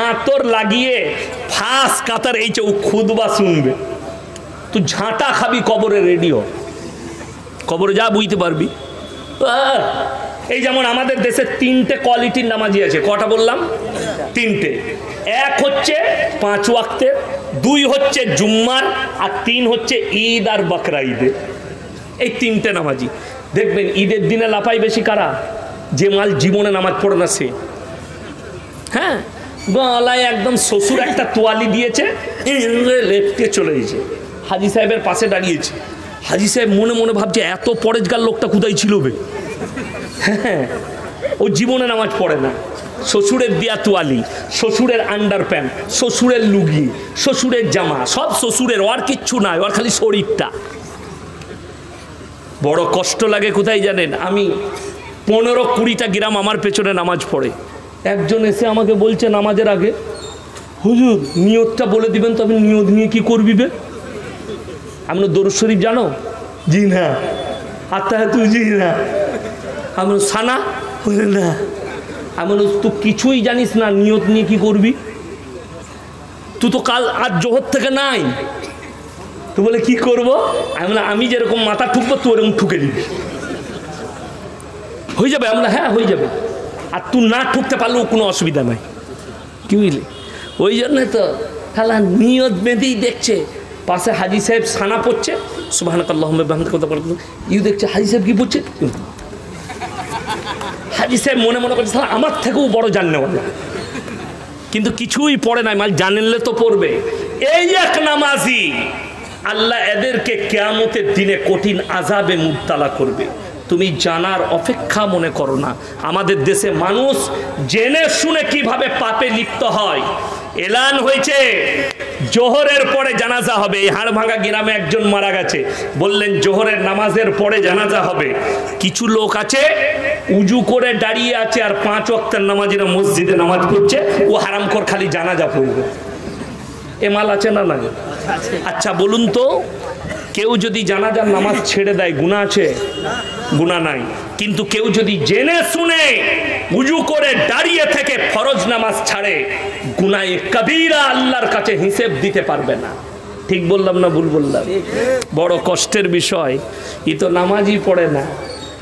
আতর লাগিয়ে ফাঁস কাতার এই যে খুদবা শুনবে, তুই ঝাঁটা খাবি কবরে, রেডিও কবরে যা বুঝতে পারবি। এই যেমন আমাদের দেশে 3টে কোয়ালিটির নামাজি আছে। কটা বললাম? 3টে। 1 হচ্ছে 5 ওয়াক্তের, 2 হচ্ছে জুম্মার, আর 3 হচ্ছে ঈদ আর বকরা ঈদের। এই 3টে নামাজি। দেখবেন ঈদের দিনে লাফাই বেশি কারা? যে মাল জীবনে নামাজ পড়ে না সে। হ্যাঁ, গলায় একদম শ্বশুর একটা তোয়ালি দিয়েছে, লেপটে চলে গেছে, হাজি সাহেবের পাশে দাঁড়িয়েছে। হাজি সাহেব মনে মনে ভাবছে এত পরেজগার লোকটা কোথায় ছিল বে। হ্যাঁ, ও জীবনে নামাজ পড়ে না। শ্বশুরের দেয়া তোয়ালি, শ্বশুরের আন্ডার প্যান্ট, শ্বশুরের লুঙ্গি, শ্বশুরের জামা, সব শ্বশুরের, ওর কিচ্ছু নাই, ওর খালি শরীরটা। বড় কষ্ট লাগে কোথায় জানেন? আমি 15-20টা গ্রাম আমার পেছনে নামাজ পড়ে। একজন এসে আমাকে বলছে নামাজের আগে, হুজুর নিয়তটা বলে দিবেন তো। আমি নিয়ত নিয়ে কি করবি বে? আমি দরুদ শরীফ জানো? জি না। আত্মাহাতু? জি না। আমি সানা? না। আমি তুই কিছুই জানিস না, নিয়ত নিয়ে কি করবি? তুই তো কাল আজ জোহর থেকে নাই। তো বলে কি করবো? আমি যেরকম মাথা ঠুকবো তুই ওরকম ঠুকে দিবি, হয়ে যাবে। আমরা হ্যাঁ হয়ে যাবে। আর তুই না ঠুকতে পারলেও কোনো অসুবিধা নাই। কি বুঝলি? ওই জন্য তো খালা নিয়ত বেঁধেই দেখছে পাশে হাজি সাহেব সানা পড়ছে, সুবহানাকাল্লাহুম্মা বিহামদিকা ইউ দেখছে হাজি সাহেব কি বলছে, হাজি সাহেব মনে মনে করছে আমার থেকেও বড় জাননেওয়ালা, কিন্তু কিছুই পড়ে নাই, মাল জানলে তো পড়বে। এই এক নামাজি আল্লাহ এদেরকে কিয়ামতের দিনে কঠিন আযাবে মুবতালা করবে, তুমি জানার অপেক্ষা মনে করো না। আমাদের দেশে মানুষ জেনে শুনে কিভাবে পাপে লিপ্ত হয়। এলান হয়েছে জোহরের পরে জানাজা হবে, এই হাড়ভাঙ্গা গ্রামে একজন মারা গেছে, বললেন জোহরের নামাজের পরে জানাজা হবে। কিছু লোক আছে উজু করে দাঁড়িয়ে আছে আর 5 ওয়াক্তের নামাজিরা মসজিদে নামাজ পড়ছে, ও হারামখোর খালি জানাজা পড়বে। এ মাল আছে না? না। আচ্ছা বলুন তো, কেউ যদি জানাজার নামাজ ছেড়ে দেয় গুনাহ আছে? গুনাহ নাই। কিন্তু কেউ যদি জেনে শুনে উজু করে দাঁড়িয়ে থেকে ফরজ নামাজ ছাড়ে, গুনাহে কবিরা, আল্লাহর কাছে হিসেব দিতে পারবে না। ঠিক বললাম না ভুল বললাম? বড় কষ্টের বিষয়, ই তো নামাজই পড়ে না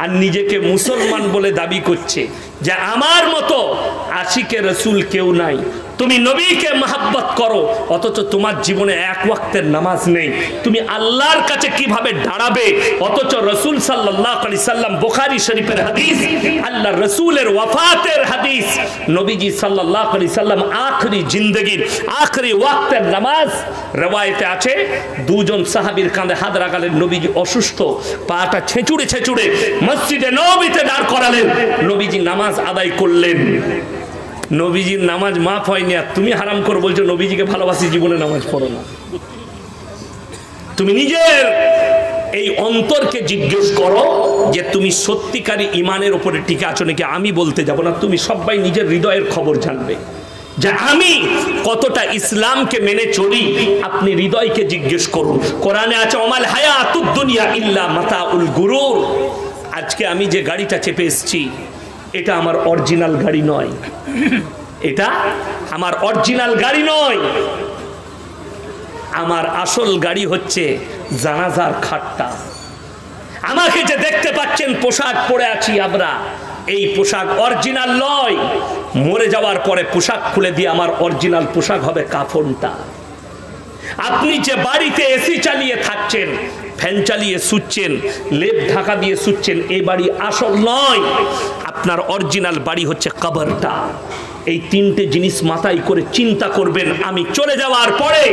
আর নিজেকে মুসলমান বলে দাবি করছে যে আমার মতো আশিকে রসুল কেউ নাই। তুমি নবীকে মহব্বত করো, অথচ তোমার জীবনে 1 ওয়াক্তের নামাজ নেই। তুমি আল্লাহর কাছে কিভাবে দাঁড়াবে, অথচ রসুল সাল্লাল্লাহু আলাইহি সাল্লাম, বুখারী শরীফের হাদিস, আল্লাহ রসুলের ওয়াফাতের হাদিস, নবীজি সাল্লাল্লাহু আলাইহি সাল্লাম আখরি জিন্দেগির আখরি ওয়াক্তের নামাজ, রওয়ায়েতে আছে 2 জন সাহাবীর কাঁধে হাত রাখলেন, নবীজি অসুস্থ, পাটা ছেঁচুড়ে ছেঁচুড়ে মসজিদে নববীতে দাঁড় করালেন, নবীজি নামাজ আদায় করলেন। নবীজির নামাজ মাফ হয়নি, আর তুমি হারাম করে বলছো নবীজিকে ভালোবাসি, জীবনে নামাজ পড়ো না। তুমি নিজের এই অন্তরকে জিজ্ঞেস করো যে তুমি সত্যিকারী ইমানের উপরে টিকে আছো নাকি। আমি বলতে যাব না, তুমি সবাই নিজের হৃদয়ের খবর জানবে যে আমি কতটা ইসলামকে মেনে চলি। আপনি হৃদয়কে জিজ্ঞেস করুন। কোরআনে আছে ওমাল হায়াতুদ দুনিয়া ইল্লা মাতাউল গুরুর। আজকে আমি যে গাড়িটা চেপে এসেছি, এটা আমার অরিজিনাল গাড়ি নয়, এটা আমার অরিজিনাল গাড়ি নয়। আমার আসল গাড়ি হচ্ছে জানাজার খাটটা। আমাকে যে দেখতে পাচ্ছেন পোশাক পরে আছি আমরা, এই পোশাক অরিজিনাল নয়। মরে যাওয়ার পরে পোশাক খুলে দিয়ে আমার অরিজিনাল পোশাক হবে কাফনটা। আপনি যে বাড়িতে এসি চালিয়ে থাকছেন, ফ্যান চালিয়ে শুচ্ছেন, লেপ ঢাকা দিয়ে শুচ্ছেন, এই বাড়ি আসল নয়। আপনার অরিজিনাল বাড়ি হচ্ছে কবরটা। এই 3টে জিনিস মাথায় করে চিন্তা করবেন আমি চলে যাওয়ার পরে,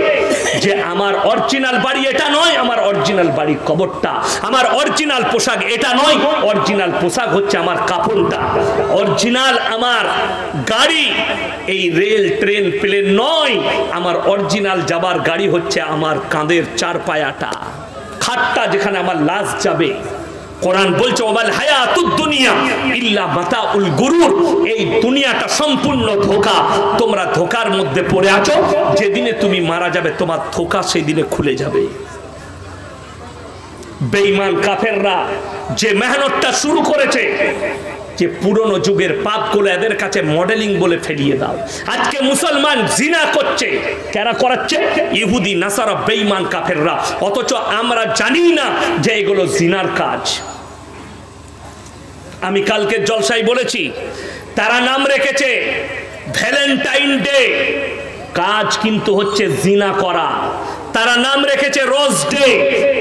যে আমার অরিজিনাল বাড়ি এটা নয়, আমার অরিজিনাল বাড়ি কবরটা। আমার অরিজিনাল পোশাক এটা নয়, অরিজিনাল পোশাক হচ্ছে আমার কাফনটা। অরিজিনাল আমার গাড়ি এই রেল, ট্রেন, প্লেন নয়। আমার অরিজিনাল যাবার গাড়ি হচ্ছে আমার কাঁধের 4 পায়াটা, খাটটা, যেখানে আমার লাশ যাবে। কোরআন বলছে ওয়াল হায়াতুদ দুনিয়া ইল্লা মাতাউল গুরুর। এই দুনিয়াটা সম্পূর্ণ ধোঁকা। তোমরা ধোঁকার মধ্যে পড়ে আছো। যেদিনে তুমি মারা যাবে তোমার ধোঁকা সেই দিনে খুলে যাবে। বেঈমান কাফেররা যে মেহনতটা শুরু করেছে, যে পুরনো যুগের পাপগুলো এদের কাছে মডেলিং বলে ফেলিয়ে দাও। আজকে মুসলমান জিনা করছে, কারা করাচ্ছে? ইহুদি, নাসারা, বেঈমান কাফেররা। অথচ আমরা জানি না যে এগুলো জিনার কাজ। আমি কালকে জলসায় বলেছি, তারা নাম রেখেছে ভ্যালেন্টাইন ডে, কাজ কিন্তু হচ্ছে জিনা করা। তারা নাম রেখেছে রোজ ডে,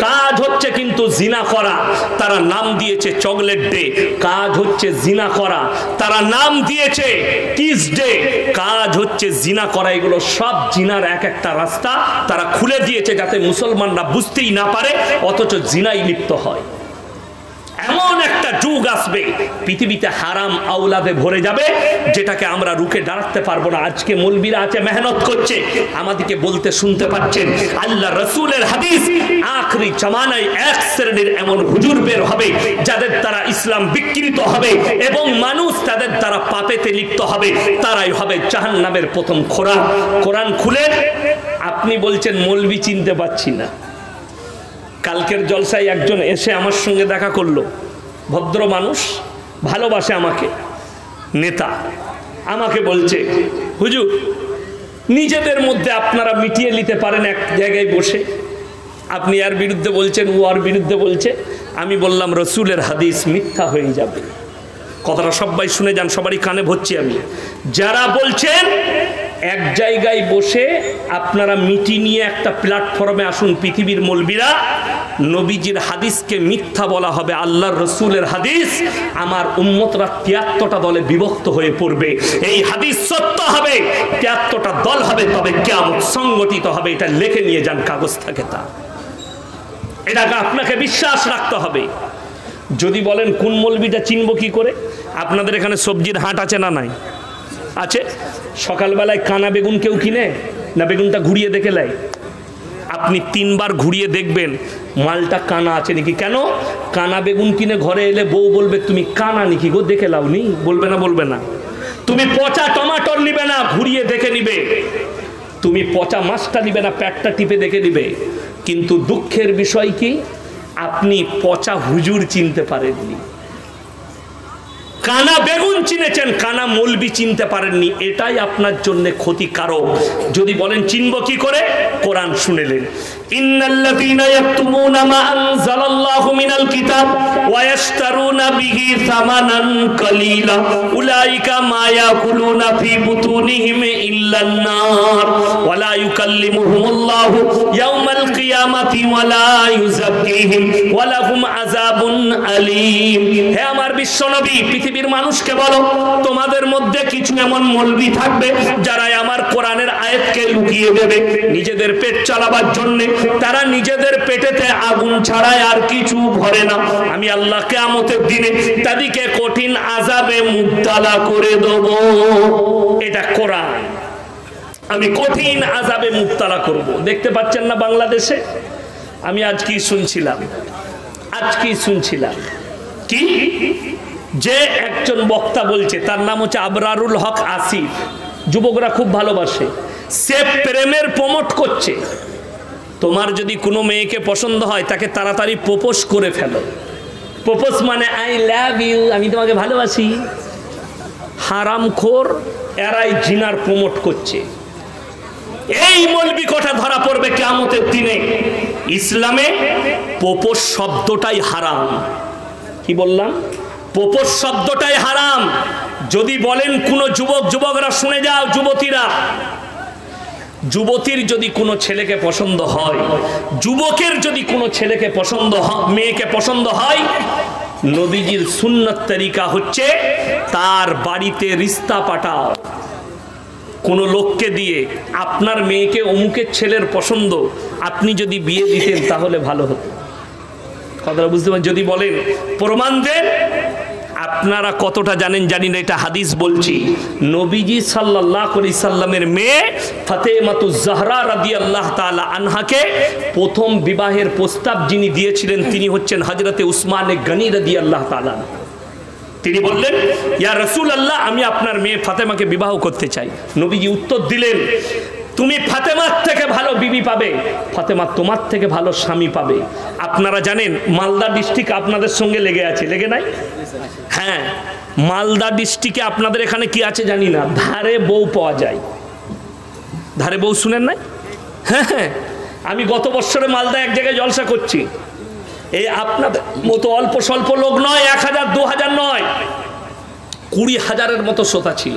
কাজ হচ্ছে কিন্তু জিনা করা। তারা নাম দিয়েছে চকলেট ডে, কাজ হচ্ছে জিনা করা। তারা নাম দিয়েছে কিস ডে, কাজ হচ্ছে জিনা করা। এগুলো সব জিনার এক একটা রাস্তা তারা খুলে দিয়েছে, যাতে মুসলমানরা বুঝতেই না পারে, অথচ জিনাই লিপ্ত হয়। এমন একটা যুগ আসবে পৃথিবীতে হারাম আওলাদে ভরে যাবে, যেটাকে আমরা রুখে দাঁড়াতে পারবো না। আজকে মৌলবীরা আছে, মেহনত করছে, আমাদেরকে বলতে শুনতে পাচ্ছেন আল্লাহ রসুলের হাদিস, আখরি জামানায় 1 শ্রেণীর এমন হুজুর বের হবে যাদের দ্বারা ইসলাম বিকৃত হবে এবং মানুষ তাদের দ্বারা পাপেতে লিপ্ত হবে। তারাই হবে জাহান্নামের প্রথম খোরাক। কোরআন খুলে আপনি বলছেন মৌলবী চিনতে পাচ্ছি না। কালকের জলসায় একজন এসে আমার সঙ্গে দেখা করলো, ভদ্র মানুষ, ভালোবাসে আমাকে, নেতা। আমাকে বলছে হুজুর, নিজেদের মধ্যে আপনারা মিটিয়ে নিতে পারেন এক জায়গায় বসে, আপনি এর বিরুদ্ধে বলছেন, ও আর বিরুদ্ধে বলছে। আমি বললাম রসুলের হাদিস মিথ্যা হয়ে যাবে। কথাটা সবাই শুনে যান, সবারই কানে ভরছি আমি। যারা বলছেন এক জায়গায় বসে আপনারা মিটি নিয়ে একটা প্ল্যাটফর্মে আসুন পৃথিবীর মৌলবীরা, নবীজির হাদিসকে মিথ্যা বলা হবে, আল্লাহর রসুলের হাদিস, আমার উম্মতরা 73টা দলে বিভক্ত হয়ে পড়বে। এই হাদিস সত্য হবে, 73টা দল হবে, তবে কিয়ামত সংগঠিত হবে। এটা লিখে নিয়ে যান, কাগজ থাকে তা, এটাকে আপনাকে বিশ্বাস রাখতে হবে। যদি বলেন কোন মৌলবীটা চিনব কি করে, আপনাদের এখানে সবজির হাট আছে না নাই? আছে। সকালবেলায় কানা বেগুন কেউ কিনে না, বেগুনটা ঘুরিয়ে দেখে নেয়? আপনি 3 বার ঘুরিয়ে দেখবেন মালটা কানা আছে নাকি। কেন? কানা বেগুন কিনে ঘরে এলে বউ বলবে তুমি কানা নাকি গো, দেখে লাও নি? বলবে না? বলবে না। তুমি পচা টমাটোর নিবে না, ঘুরিয়ে দেখে নিবে। তুমি পচা মাছটা নিবে না, পেটটা টিপে দেখে নিবে। কিন্তু দুঃখের বিষয় কি, আপনি পচা হুজুর চিনতে পারেননি, কানা বেগুন চিনেছেন, কানা মৌলবি চিনতে পারেননি। এটাই আপনার জন্য ক্ষতিকারক। যদি বলেন চিনব কি করে, কোরআন শুনেলেন, ইন্নাল্লাযীনা ইয়াকতুমুনা মা আনজালাল্লাহু মিনাল কিতাব ওয়া ইয়াশতারুনা বিহি সামানান কালীলা উলাইকা মা ইয়াকুলুনা ফি বুতুনিহিম ইল্লান নার ওয়া লা ইউকাল্লিমুহুমুল্লাহু ইয়াওমাল কিয়ামাতি ওয়া লা ইউযাক্কিহিম ওয়া লাহুম আযাবুন আলীম। হে আমার বিশ্বনবী, পৃথিবীর মানুষকে বলো, তোমাদের মধ্যে কিছু এমন মৌলবি থাকবে যারা আমার কোরআনের আয়াতকে লুকিয়ে দেবে নিজেদের পেট চালাবার জন্য। তারা নিজেদের পেটেতে আগুন ছাড়ায় আর কিছু ভরে না। আমি আল্লাহ কিয়ামতের দিনে তাদেরকে কঠিন আযাবে মুবতালা করে দেব। এটা কোরআন। আমি কঠিন আযাবে মুবতালা করব। দেখতে পাচ্ছেন না বাংলাদেশে? আমি আজ কি শুনছিলাম কি যে একজন বক্তা বলছে, তার নাম হচ্ছে আবরারুল হক আসিফ, যুবকরা খুব ভালোবাসে, সে প্রেমের প্রমোট করছে। তোমার যদি কোনো মেয়েকে পছন্দ হয় তাকে তাড়াতাড়ি প্রপোজ করে ফেলো। প্রপোজ মানে আই লাভ ইউ, আমি তোমাকে ভালোবাসি। হারামখোর এরাই জিনার প্রমোট করছে। এই মৌলবি কথা ধরা পড়বে কিয়ামতের দিনে। ইসলামে প্রপোজ শব্দটাই হারাম। কি বললাম? প্রপোজ শব্দটাই হারাম। যদি বলেন কোনো যুবকরা শুনে যাও, যুবতীর যদি কোনো ছেলেকে পছন্দ হয়, যুবকের যদি কোনো ছেলেকে মেয়েকে পছন্দ হয়, নবীজির সুন্নত তরিকা হচ্ছে তার বাড়িতে রিস্তা পাঠাও। কোনো লোককে দিয়ে আপনার মেয়েকে অমুকের ছেলের পছন্দ, আপনি যদি বিয়ে দিতেন তাহলে ভালো হতো। কথাটা বুঝতে পারেন? যদি বলেন প্রমাণ দেন, আপনারা কতটা জানেন জানি না, এটা হাদিস বলছি। নবীজি সাল্লাল্লাহু আলাইহি সাল্লামের মেয়ে ফাতেমাতুজ জাহরা রাদিয়াল্লাহু তাআলা আনহাকে প্রথম বিবাহের প্রস্তাব যিনি দিয়েছিলেন তিনি হচ্ছেন হযরতে উসমানে গনি রাদিয়াল্লাহু তাআলা। তিনি বললেন, ইয়া রাসূলুল্লাহ, আমি আপনার মেয়ে ফাতেমাকে বিবাহ করতে চাই। নবীজি উত্তর দিলেন, তুমি ফাতেমার থেকে ভালো বিবি পাবে, ফাতেমা তোমার থেকে ভালো স্বামী পাবে। আপনারা জানেন মালদা ডিস্ট্রিক্ট আপনাদের সঙ্গে লেগে আছে, লেগে নাই? হ্যাঁ, মালদা ডিস্ট্রিক্টে আপনাদের এখানে কি আছে জানি না, ধারে বউ পাওয়া যায়। ধারে বউ শুনেন নাই? হ্যাঁ, আমি গত বছরে মালদা এক জায়গায় জলসা করছি। এই আপনাদের মতো অল্প স্বল্প লোক নয়, 1000 2000 নয়, 20,000-এর মতো শ্রোতা ছিল।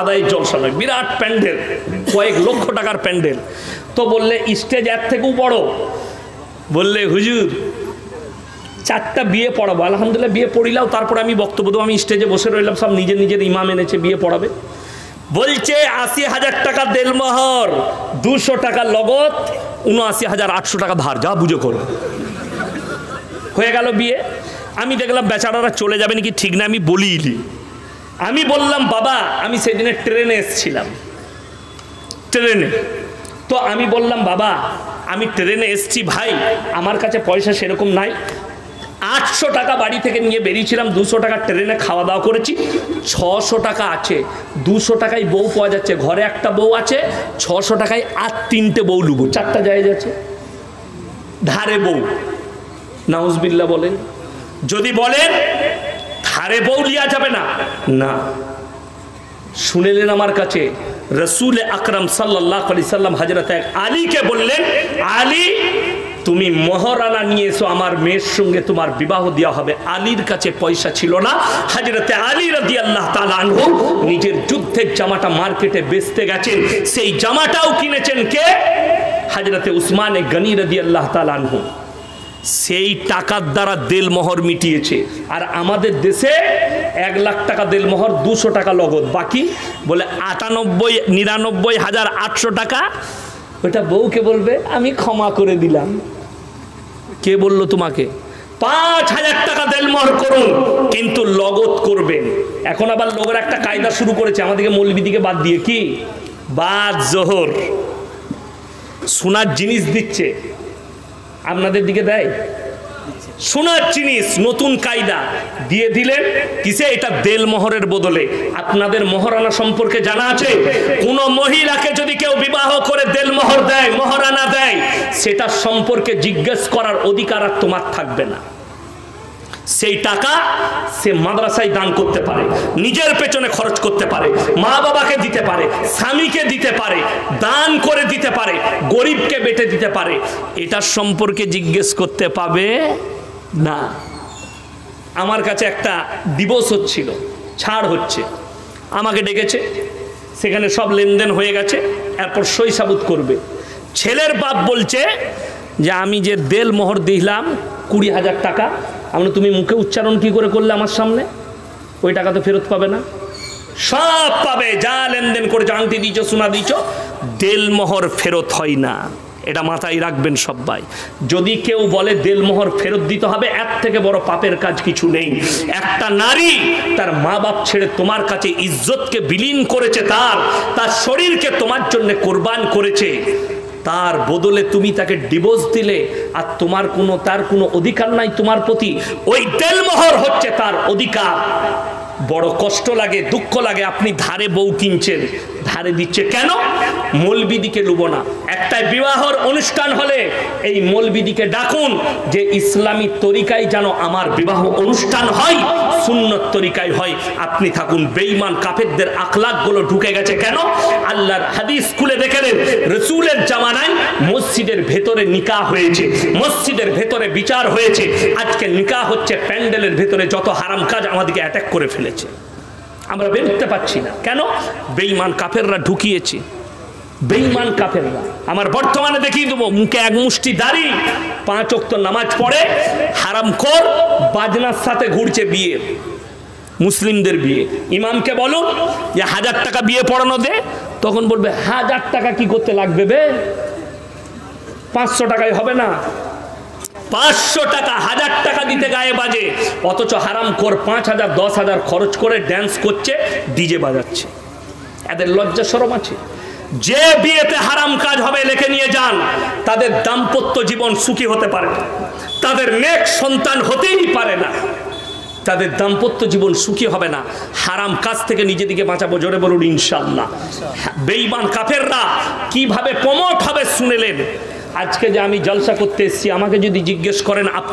আদায়ের জলসা নয়, বিরাট প্যান্ডেল, কয়েক লক্ষ টাকার প্যান্ডেল। তো বললে স্টেজ এর থেকেও বড়। বললে হুজুর 4টা বিয়ে পড়াবো। আলহামদুলিল্লাহ বিয়ে পড়িলাও, তারপরে আমি বক্তব্য দেবো। আমি স্টেজে বসে রইলাম, সব নিজের ইমাম এনেছে বিয়ে পড়াবে। বলছে 80,000 টাকা দেলমোহর, 200 টাকা লগত, 79,800 টাকা ধার, যা বুঝো করো। হয়ে গেল বিয়ে। আমি দেখলাম বেচারারা চলে যাবে নাকি ঠিক না, আমি বলিনি। আমি বললাম, বাবা আমি সেদিনে ট্রেনে এসেছিলাম, তো আমি বললাম, বাবা আমি ট্রেনে এসছি, ভাই আমার কাছে পয়সা সেরকম নাই। 800 টাকা বাড়ি থেকে নিয়ে বেরিয়েছিলাম, 200 টাকা ট্রেনে খাওয়া দাওয়া করেছি, 600 টাকা আছে। 200 টাকায় বউ পাওয়া যাচ্ছে, ঘরে একটা বউ আছে, 600 টাকায় আর 3টে বউ লুবো, 4টা জায়েজ আছে। ধারে বউ, নাউজুবিল্লাহ বলেন। যদি বলেন ধারে বউ লিয়া যাবে না, না। শুনেলেন আমার কাছে রাসূল আকরাম সাল্লাল্লাহু আলাইহি সাল্লাম হযরত আলীকে বললেন, আলী তুমি মহারানা নিয়ে এসো, আমার মেয়ের সঙ্গে তোমার বিবাহ দেওয়া হবে। আলীর কাছে পয়সা ছিল না, হযরতে আলী রাদিয়াল্লাহু তাআলা আনহু নিজের যুদ্ধের জামাটা মার্কেটে বেচতে গেছেন, সেই জামাটাও কিনেছেন কে? হযরতে উসমানে গনি রাদিয়াল্লাহু তাআলা আনহু। সেই টাকার দ্বারা দেলমোহর মিটিয়েছে। আর আমাদের দেশে 1 লাখ টাকা দেলমোহর, 200 টাকা নগদ, বাকি বলে 99,800 টাকা। ওটা বউকে বলবে আমি ক্ষমা করে দিলাম। কে বললো তোমাকে? 5,000 টাকা দেলমোহর করুন, কিন্তু নগদ করবেন। এখন আবার লোকের একটা কায়দা শুরু করেছে আমাদেরকে, মৌলবীদিকে বাদ দিয়ে, কি বাদ জোহর সোনার জিনিস দিচ্ছে। আপনাদের দিকে দেয় সোনার জিনিস, নতুন কায়দা দিয়ে দিলেন কিসে? এটা দেলমোহরের বদলে। আপনাদের মহারানা সম্পর্কে জানা আছে? কোন মহিলাকে যদি কেউ বিবাহ করে দেলমোহর দেয়, মহারানা দেয়, সেটা সম্পর্কে জিজ্ঞেস করার অধিকার আর তোমার থাকবে না। সেই টাকা সে মাদ্রাসায় দান করতে পারে, নিজের পেছনে খরচ করতে পারে, মা বাবাকে দিতে পারে, স্বামীকে দিতে পারে, দান করে দিতে পারে, গরিবকে বেটে দিতে পারে। এটার সম্পর্কে জিজ্ঞেস করতে পাবে না। আমার কাছে একটা ডিভোর্স হচ্ছিল, ছাড় হচ্ছে, আমাকে ডেকেছে, সেখানে সব লেনদেন হয়ে গেছে, এরপর সই সাবুত করবে। ছেলের বাপ বলছে যে আমি যে দেলমোহর দিলাম 20,000 টাকা, আমরা তুমি মুখে উচ্চারণ কি করে করলে আমার সামনে? ওই টাকা তো ফেরত পাবে না। সব পাবে, যা লেনদেন করে, আংটি দিয়েছ, সোনা দিয়েছ, দেলমোহর ফেরত হয় না। এটা মাথায় রাখবেন সবাই। যদি কেউ বলে দেলমোহর ফেরত দিতে হবে, এর থেকে বড় পাপের কাজ কিছু নেই। একটা নারী তার মা বাপ ছেড়ে তোমার কাছে ইজ্জতকে বিলীন করেছে, তার শরীরকে তোমার জন্য কোরবান করেছে, তার বদলে তুমি তাকে ডিভোর্স দিলে, আর তার কোনো অধিকার নাই তোমার প্রতি। ওই দেলমোহর হচ্ছে তার অধিকার। বড় কষ্ট লাগে, দুঃখ লাগে। আপনি ধারে বউ কিনছেন, ধারে দিচ্ছে কেন? মৌলবীদিকে লুব না। একটা বিবাহর অনুষ্ঠান হলে এই মৌলবীদিকে ডাকুন যে ইসলামী তরিকায় যেন আমার বিবাহ অনুষ্ঠান হয়, সুন্নত তরিকায় হয়। আপনি থাকুন। বেঈমান কাফেরদের আখলাকগুলো ঢুকে গেছে কেন? আল্লাহর হাদিস খুলে দেখেন, রাসূলের জামানায় মসজিদের ভেতরে নিকাহ হয়েছে, মসজিদের ভেতরে বিচার হয়েছে। আজকে নিকাহ হচ্ছে প্যান্ডেলের ভেতরে। যত হারাম কাজ আমাদেরকে অ্যাটাক করে ফেলেছে, আমরা বেরোতে পারছি না কেন? বেঈমান কাফেররা ঢুকিয়েছে, বেঈমান কাফেররা। আমার বর্তমানে দেখিয়ে দেবো, মুখে এক মুষ্টি দাড়ি, 5 ওয়াক্ত নামাজ পড়ে, হারামখোর, বাজনার সাথে ঘুরছে বিয়ে, মুসলিমদের বিয়ে। ইমামকে বলো যে 1000 টাকা বিয়ে পড়ানো দে, তখন বলবে 1000 টাকা কি করতে লাগবে বে, 500 টাকায় হবে না। 500 টাকা, 1000 টাকা দিতে গায়ে বাজে। অথচ হারামখোর 5,000 10,000 খরচ করে ড্যান্স করছে, ডিজে বাজাচ্ছে। এদের লজ্জা শরম আছে? যে বিয়েতে হারাম কাজ হবে লিখে নিয়ে যান, তাদের দাম্পত্য জীবন সুখী হতে পারে না, তাদের নেক সন্তান হতেই পারে না, তাদের দাম্পত্য জীবন সুখী হবে না। হারাম কাজ থেকে নিজেদিকে বাঁচাবো, জোরে বলুন ইনশাআল্লাহ। বেঈমান কাফেররা কিভাবে প্রমোট হবে শুনেলেন। আজকে যে আমি জলসা করতে এসেছি, আমাকে যদি জিজ্ঞেস করেন আপনার